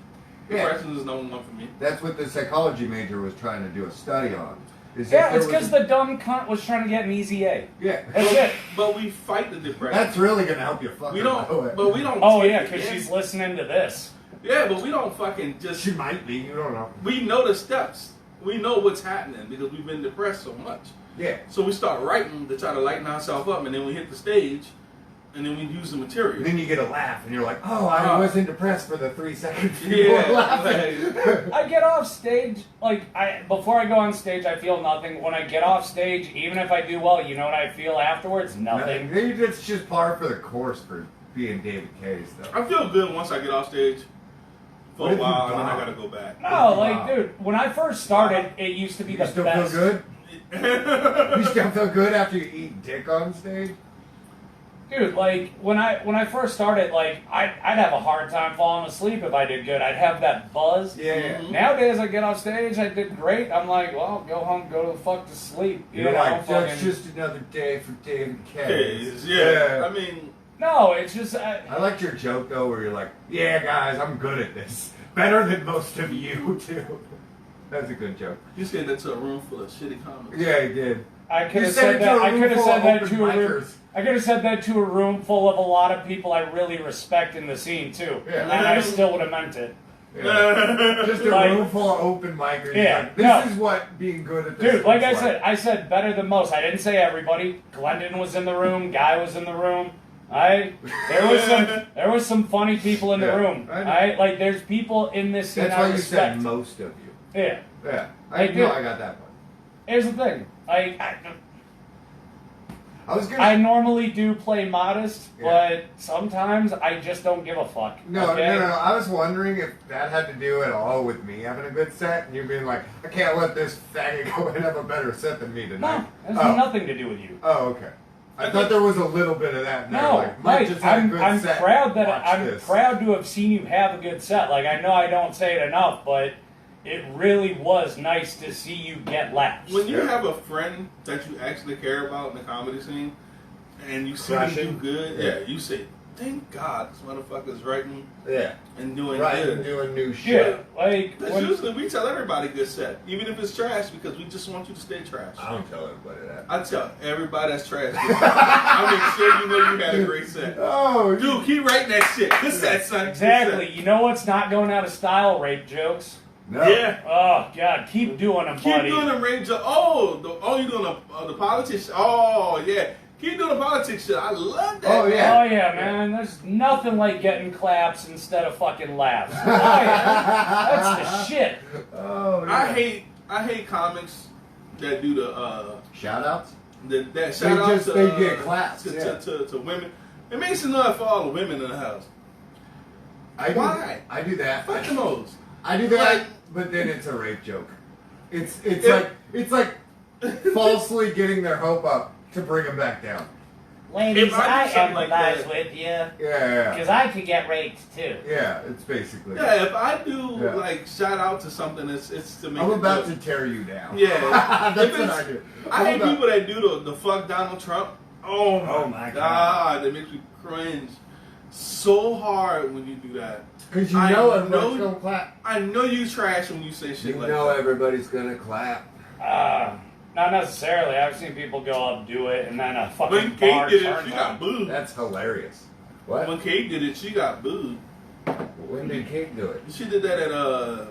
Yeah. Depression is number one for me. That's what the psychology major was trying to do a study on. Is Yeah, if it's there was because the dumb cunt was trying to get an easy A. yeah. That's it. But we fight the depression. That's really gonna help you fucking. we don't. But we don't. Oh take yeah, it because in. she's listening to this. Yeah, but we don't fucking just. She might be. You don't know. We know the steps. We know what's happening because we've been depressed so much. Yeah. So we start writing to try to lighten ourselves up, and then we hit the stage, and then we use the material. And then you get a laugh, and you're like, "Oh, I wasn't depressed for the 3 seconds you Yeah, were laughing." I get off stage, before I go on stage, I feel nothing. When I get off stage, even if I do well, you know what I feel afterwards? Nothing. It's just par for the course for being David Case, though. I feel good once I get off stage for What a if you while, and then I bomb? gotta go back. No, like, dude, when I first started, it used to be You the still best. feel good? You still feel good after you eat dick on stage? Dude, like, when I first started, like, I'd have a hard time falling asleep if I did good. I'd have that buzz. Yeah. Mhm. Nowadays, I get off stage, I did great. I'm like, well, go home, go the fuck to sleep. You You're know, like, that's fucking- just another day for David Case. Case, yeah. I mean, No, it's just... I liked your joke though, where you're like, "Yeah, guys, I'm good at this, better than most of you too." That's a good joke. you said that to a room full of shitty comics. Yeah, he did. I could You have said said it to that. a I room could have full said of that open to a room. micers. I could have said that to a room full of a lot of people I really respect in the scene too, Yeah. and I still would have meant it. Yeah. Just a Like- room full of open micers. Yeah, Like, this no. is what being good at this Dude, like is I said better than most. I didn't say everybody. Glendon was in the room. Guy was in the room. There was some funny people in the Yeah, room. I know. Like there's people in this scene That's I why you respect. said most of you. Yeah. Yeah, I I did. know. I got that one. Here's the thing. I was gonna. I normally do play modest, Yeah. but sometimes I just don't give a fuck. No, okay? no. I was wondering if that had to do at all with me having a good set, and you being like, "I can't let this faggot go and have a better set than me tonight." No, it has Oh. nothing to do with you. Oh, okay. I thought there was a little bit of that in there. No, like, Mike Mike, just had a I'm, good I'm set. proud that Watch I'm this. proud to have seen you have a good set. Like I know I don't say it enough, but it really was nice to see you get laughs. When you Yeah. have a friend that you actually care about in the comedy scene, and you see them do Crushing. good, Yeah. yeah, you say, "Thank God, this motherfucker's writing Yeah, and doing right. good." And doing new Yeah, shit. like Because when, usually we tell everybody good set, even if it's trash, because we just want you to stay trash. I don't tell everybody that. I tell everybody that's trash. I make sure you know you had a great set. Oh, Dude, keep writing that shit. Good set, son. Good exactly. You know what's not going out of style? Rape jokes. no. set. Yeah. Oh God, keep doing them, Keep buddy. doing the rage. You doing the politics? Oh yeah. Keep doing the politics shit. I love that. Oh, yeah. Oh yeah, man. There's nothing like getting claps instead of fucking laughs. Oh, yeah. That's the shit. Oh, yeah. I hate comics that do the Shout outs? that shout out to they get claps, to, yeah. to women. It makes it not for all the women in the house. Why? I do that. Fuck them hoes. I do that, Like- but then it's a rape joke. It's Yeah. like falsely getting their hope up to bring them back down. Ladies, If I do something like that- with you Yeah, because I could get raped too. yeah. It's basically. Yeah, if I do Yeah. like shout out to something, it's to make. I'm it about good. to tear you down. Yeah, that's If what it's- I do. I hate people that do the fuck Donald Trump. Oh my, Oh my God, that makes me cringe so hard when you do that. Because you I know everybody's know- gonna clap. I know you trash when you say shit You like know that. everybody's gonna clap. Not necessarily. I've seen people go up, do it, and then a fucking When Kate bar did it, turns she on. got booed. That's hilarious. What? When Kate did it, she got booed. When did Kate do it? She did that at the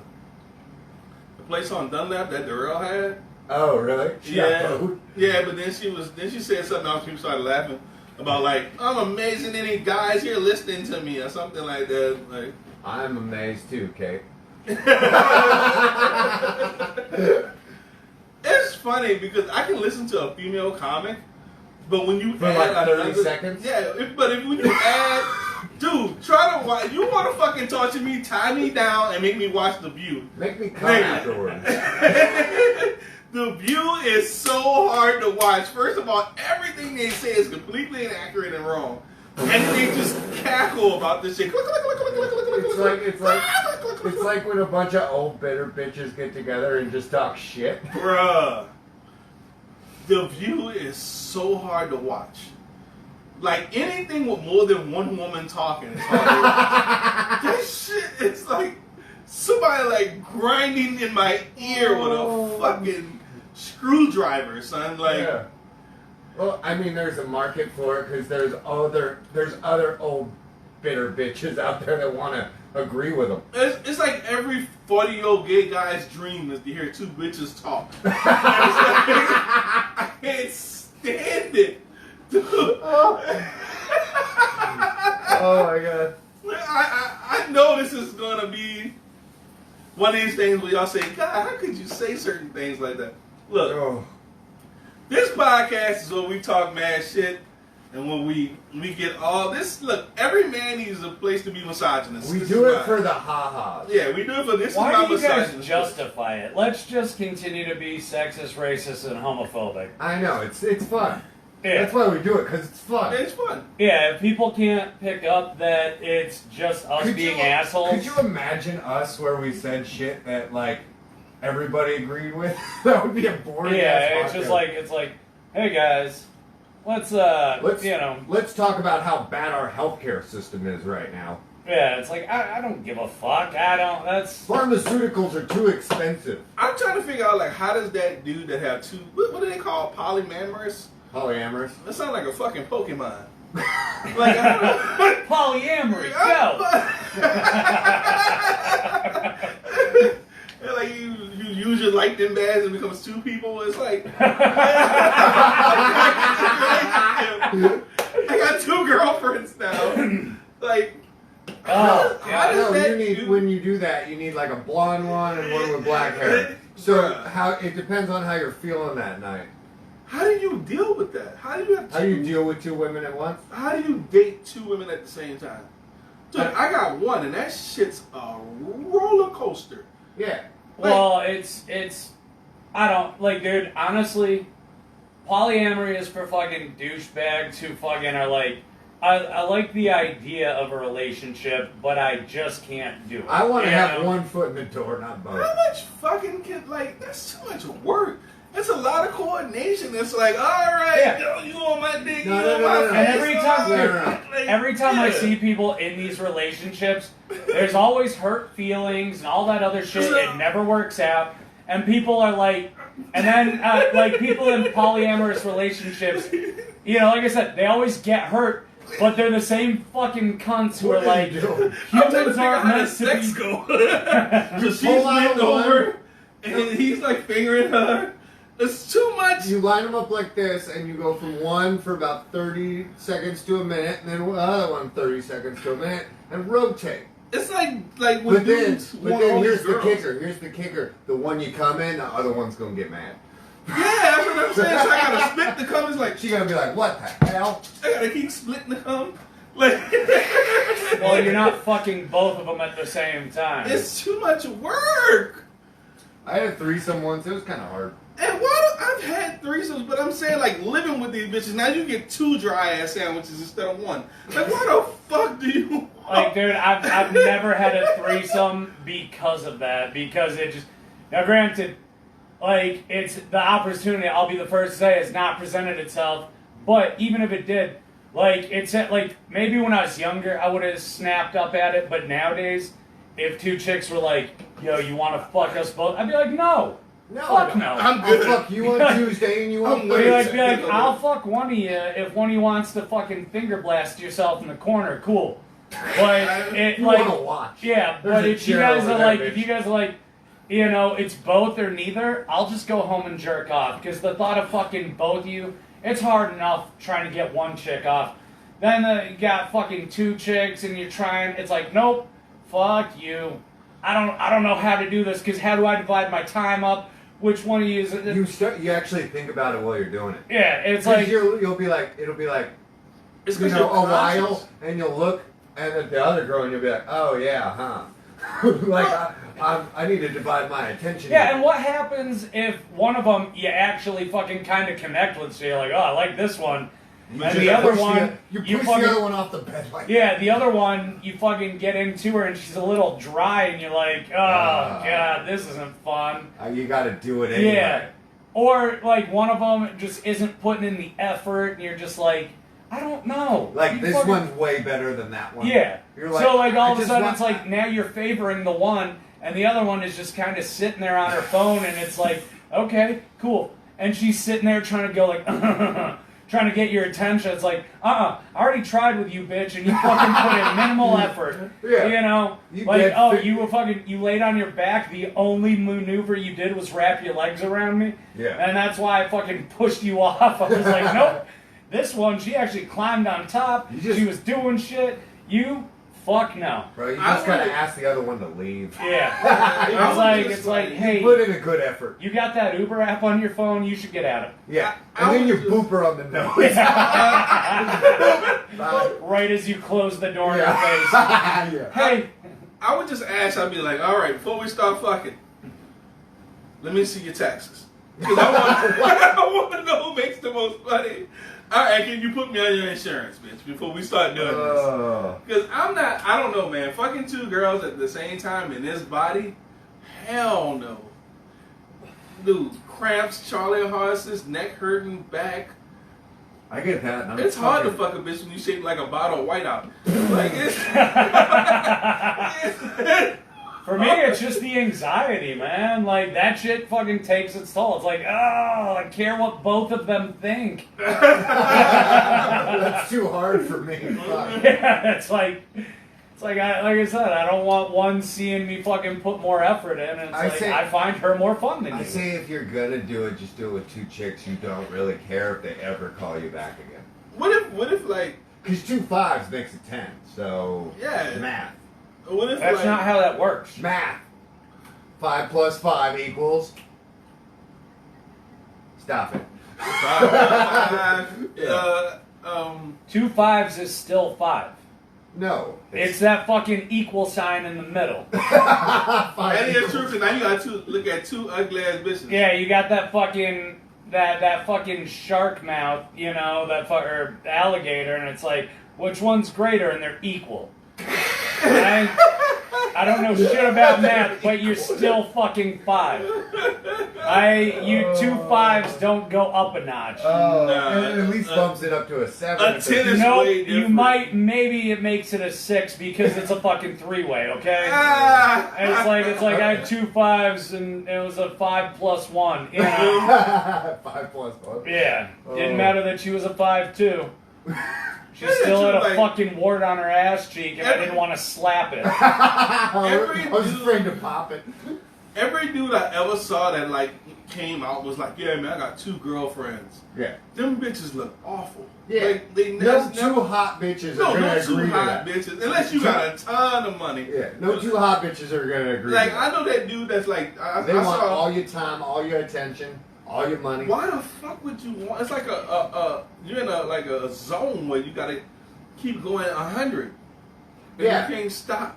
place on Dunlap that Darrell had. Oh, really? She got booed? Yeah, but then she said something else. People started laughing about like, I'm amazing any guys here listening to me or something like that. Like, I'm amazed too, Kate. it's funny because I can listen to a female comic, but when you For add like 30 another- seconds? yeah. But if when you add, dude, try to watch. You want to fucking torture me, tie me down, and make me watch The View. Make me come Nigga. afterwards. The View is so hard to watch. First of all, everything they say is completely inaccurate and wrong. And they just cackle about this shit. It's like when a bunch of old bitter bitches get together and just talk shit. Bruh. The View is so hard to watch. Like anything with more than one woman talking is hard to watch. That shit is like somebody like grinding in my ear with a fucking screwdriver, son. Like, Yeah. Well, I mean, there's a market for it because there's other old bitter bitches out there that want to agree with them. it's like every 40-year-old gay guy's dream is to hear two bitches talk. It's like, I can't stand it. Dude. Oh my god. I know this is gonna be one of these things where y'all say, God, how could you say certain things like that? Look, Oh. this podcast is where we talk mad shit and when we get all this. Look, every man needs a place to be misogynist. We This do is it why. for the ha-has. Yeah, we do it for this. Why is my do you guys misogynist. justify it? Let's just continue to be sexist, racist, and homophobic. I know, it's fun. Yeah. That's why we do it, because it's fun. It's fun. Yeah, if people can't pick up that it's just us being assholes. Could you imagine us where we said shit that, like, everybody agreed with? That would be a boring ass Yeah, it's podcast. just like, hey guys, let's Let's talk about how bad our healthcare system is right now. yeah, it's like, I don't give a fuck, Pharmaceuticals are too expensive. I'm trying to figure out, like, how does that dude that have two, what do they call polyamorous? Polyamorous. That sounds like a fucking Pokemon. Like, I don't polyamory, go! Yeah, like you use your lightning bags and it becomes two people. It's like I got two girlfriends now. Like, Oh, how yeah. does No, that you need do- when you do that, you need like a blonde one and one with black hair. So how it depends on how you're feeling that night. How do you deal with that? How do you have How do you deal with two women at once? How do you date two women at the same time? Dude, I got one, and that shit's a roller coaster. Yeah. Well, it's I don't like, dude. Honestly, polyamory is for fucking douchebags who fucking are like, I like the idea of a relationship, but I just can't do it. I want to You have know? one foot in the door, not both. How much fucking that's too much work. It's a lot of coordination. It's like, all right, Yeah. you on my dick, No, you no, on no, my no, no. face. And every time, all No, no, right. no. Like, every time I yeah. see people in these relationships, there's always hurt feelings and all that other shit. It never works out. And people are like, and then like people in polyamorous relationships, you know, like I said, they always get hurt, but they're the same fucking cunts who are like, you doing? I'm trying to humans figure out aren't how meant does to sex be. go. Because she's Pull out bent one. over, and he's like fingering her. It's too much. You line them up like this, and you go from one for about 30 seconds to a minute, and then the other one 30 seconds to a minute, and rotate. It's like when But then, dudes want all here's these the girls. kicker. Here's the kicker. The one you come in, the other one's gonna get mad. Yeah, that's what I'm saying. So I gotta split the cum. It's like She's gonna be like, "What the hell?" I gotta keep splitting the cum. Like Well, you're not fucking both of them at the same time. it's too much work. I had a threesome once. It was kind of hard. And why do I've had threesomes, but I'm saying like living with these bitches. Now you get two dry ass sandwiches instead of one. Like why the fuck do you? Like, dude, I've never had a threesome because of that. Because it just, now granted, like, it's the opportunity, I'll be the first to say, it's not presented itself. But even if it did, like, it's at, like, maybe when I was younger, I would have snapped up at it. But nowadays, if two chicks were like, yo, you want to fuck us both? I'd be like, no. No, Fuck no. I'm I'll good. fuck you on Tuesday, and you on I'm Be good. Thursday. like, I'll fuck one of you if one of you wants to fucking finger blast yourself in the corner. Cool. But it You like, want to watch? yeah. There's But a if you chair guys over are there, like, bitch. if you guys are like, you know, it's both or neither, I'll just go home and jerk off because the thought of fucking both of you, it's hard enough trying to get one chick off. Then you got fucking two chicks and you're trying. It's like, nope, fuck you. I don't know how to do this because how do I divide my time up? which one you use. You actually think about it while you're doing it. Yeah, it's 'Cause like it'll be like It's you 'cause know, you're a while, conscious. and you'll look at the other girl and you'll be like, oh yeah, huh? Like I need to divide my attention. yeah. here. And what happens if one of them you actually fucking kind of connect with? So you're like, oh, I like this one. You And just the other push one, you you push fucking- the other one off the bed like Yeah, the other one, you fucking get into her and she's a little dry and you're like, oh, God, this isn't fun. You got to do it anyway. Yeah. Or, like, one of them just isn't putting in the effort and you're just like, I don't know. Like You this fucking- one's way better than that one. Yeah. You're like, so, like, all I of a just sudden want- it's like, now you're favoring the one and the other one is just kind of sitting there on her phone and it's like, okay, cool. And she's sitting there trying to go like, trying to get your attention. It's like, I already tried with you, bitch, and you fucking put in minimal effort. Yeah. You know? You like, get oh, fit- you laid on your back, the only maneuver you did was wrap your legs around me. Yeah. And that's why I fucking pushed you off. I was like, nope. This one, she actually climbed on top. She was doing shit. You, fuck no. Bro, you I just gotta would've- ask the other one to leave. Yeah. It's like, hey, Put in a good effort. you got that Uber app on your phone, you should get at it. Yeah. I And then would you just- boop her on the nose. Bye. Right as you close the door in her face. Yeah. Hey, I would just ask, I'd be like, all right, before we start fucking, let me see your taxes. Because I want to know who makes the most money. All right, can you put me on your insurance, bitch, before we start doing this? Because I don't know, man. Fucking two girls at the same time in this body? Hell no. Dude, cramps, Charlie horses, neck hurting, back. I get that. I'm It's hard to fucking- fuck a bitch when you shape like a bottle of whiteout. Like, it's... for me, it's just the anxiety, man. Like, that shit fucking takes its toll. It's like, oh, I care what both of them think. That's too hard for me. Fuck. Yeah, it's like I said, I don't want one seeing me fucking put more effort in. And it's I find her more fun than you. I say if you're gonna do it, just do it with two chicks you don't really care if they ever call you back again. What if like... Because 2 5s makes a 10, so Yeah. math. What if That's like... not how that works. Math. 5 plus 5 equals. Stop it. 2 5s is still 5. No. It's that fucking equal sign in the middle. That is true, because now you got to look at two ugly ass bitches. Yeah, you got that fucking that fucking shark mouth, you know, or alligator, and it's like, which one's greater? And they're equal. I don't know shit about math, but you're still fucking 5. You 2 5s don't go up a notch. It at least bumps it up to a 7. a 10 is Nope, way you different. maybe it makes it a 6 because it's a fucking 3-way, okay? Ah. And it's like I had 2 5s and it was a 5 plus 1, you know? 5 plus 1. Yeah, didn't matter that she was a 5 too. She Yeah, still had a like- fucking wart on her ass cheek, and I didn't want to slap it. I was afraid to pop it. Every dude I ever saw that like came out was like, yeah, man, I got 2 girlfriends. Yeah. Them bitches look awful. Yeah. Like, they No never, two hot bitches no, are gonna no 2 agree to hot that. bitches. Unless you got a ton of money. Yeah. No 2 hot bitches are gonna agree. Like, to I that. know that dude that's like, I They want saw. all your time, all your attention, all your money. Why the fuck would you want? It's like you're in a zone where you gotta keep going 100. And Yeah. you can't stop.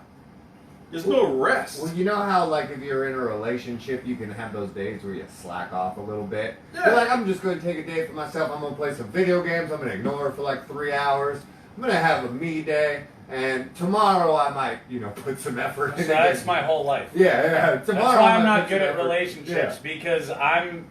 There's no rest. Well, you know how, like, if you're in a relationship, you can have those days where you slack off a little bit. Yeah. You're like, I'm just going to take a day for myself. I'm going to play some video games. I'm going to ignore it for like 3 hours. I'm going to have a me day. And tomorrow I might, put some effort in. So that's my whole life. Yeah. Tomorrow That's why I I'm might not put good some at effort. relationships, because I'm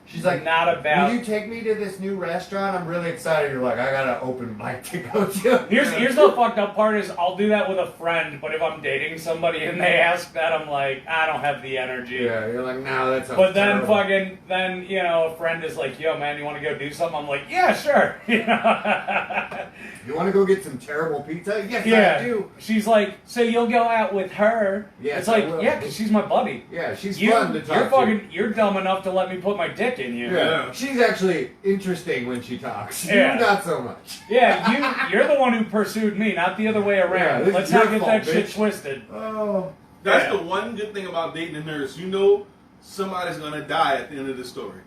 She's like, not about... will you take me to this new restaurant? I'm really excited. You're like, I got an open mic to go to. Here's the fucked up part is I'll do that with a friend, but if I'm dating somebody and they ask that, I'm like, I don't have the energy. Yeah, you're like, no, that's But then terrible. a friend is like, yo, man, you want to go do something? I'm like, yeah, sure. You know? You want to go get some terrible pizza? Yes, Yeah. I do. She's like, so you'll go out with her? Yes, It's I like, will. yeah, because she's my buddy. Yeah, she's fun to talk You're dumb enough to let me put my dick in you. to. Yeah. She's actually interesting when she talks. Yeah. You not so much. Yeah, you're the one who pursued me, not the other way Yeah, around. this Let's is not your get that fault, shit bitch. twisted. Oh. That's Yeah. the one good thing about dating a nurse. You know somebody's gonna die at the end of the story.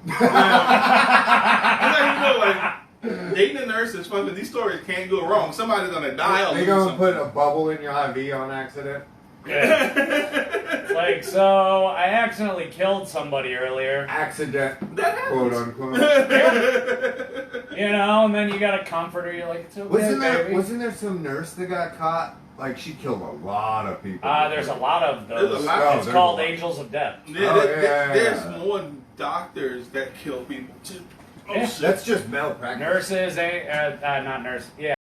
Like, dating a nurse is fun, but these stories can't go wrong. Somebody's gonna die. They gonna put a bubble in your IV on accident. Yeah. It's like, so I accidentally killed somebody earlier. Accident, That quote happens. unquote. You know, and then you got a comforter. You're like, it's okay, baby. Wasn't there some nurse that got caught? Like she killed a lot of people. There's a lot of those. There's a lot. It's called Angels of Death. There's more doctors that kill people too. Oh, Yeah. shit. That's just malpractice. Nurses, not nurse. Yeah.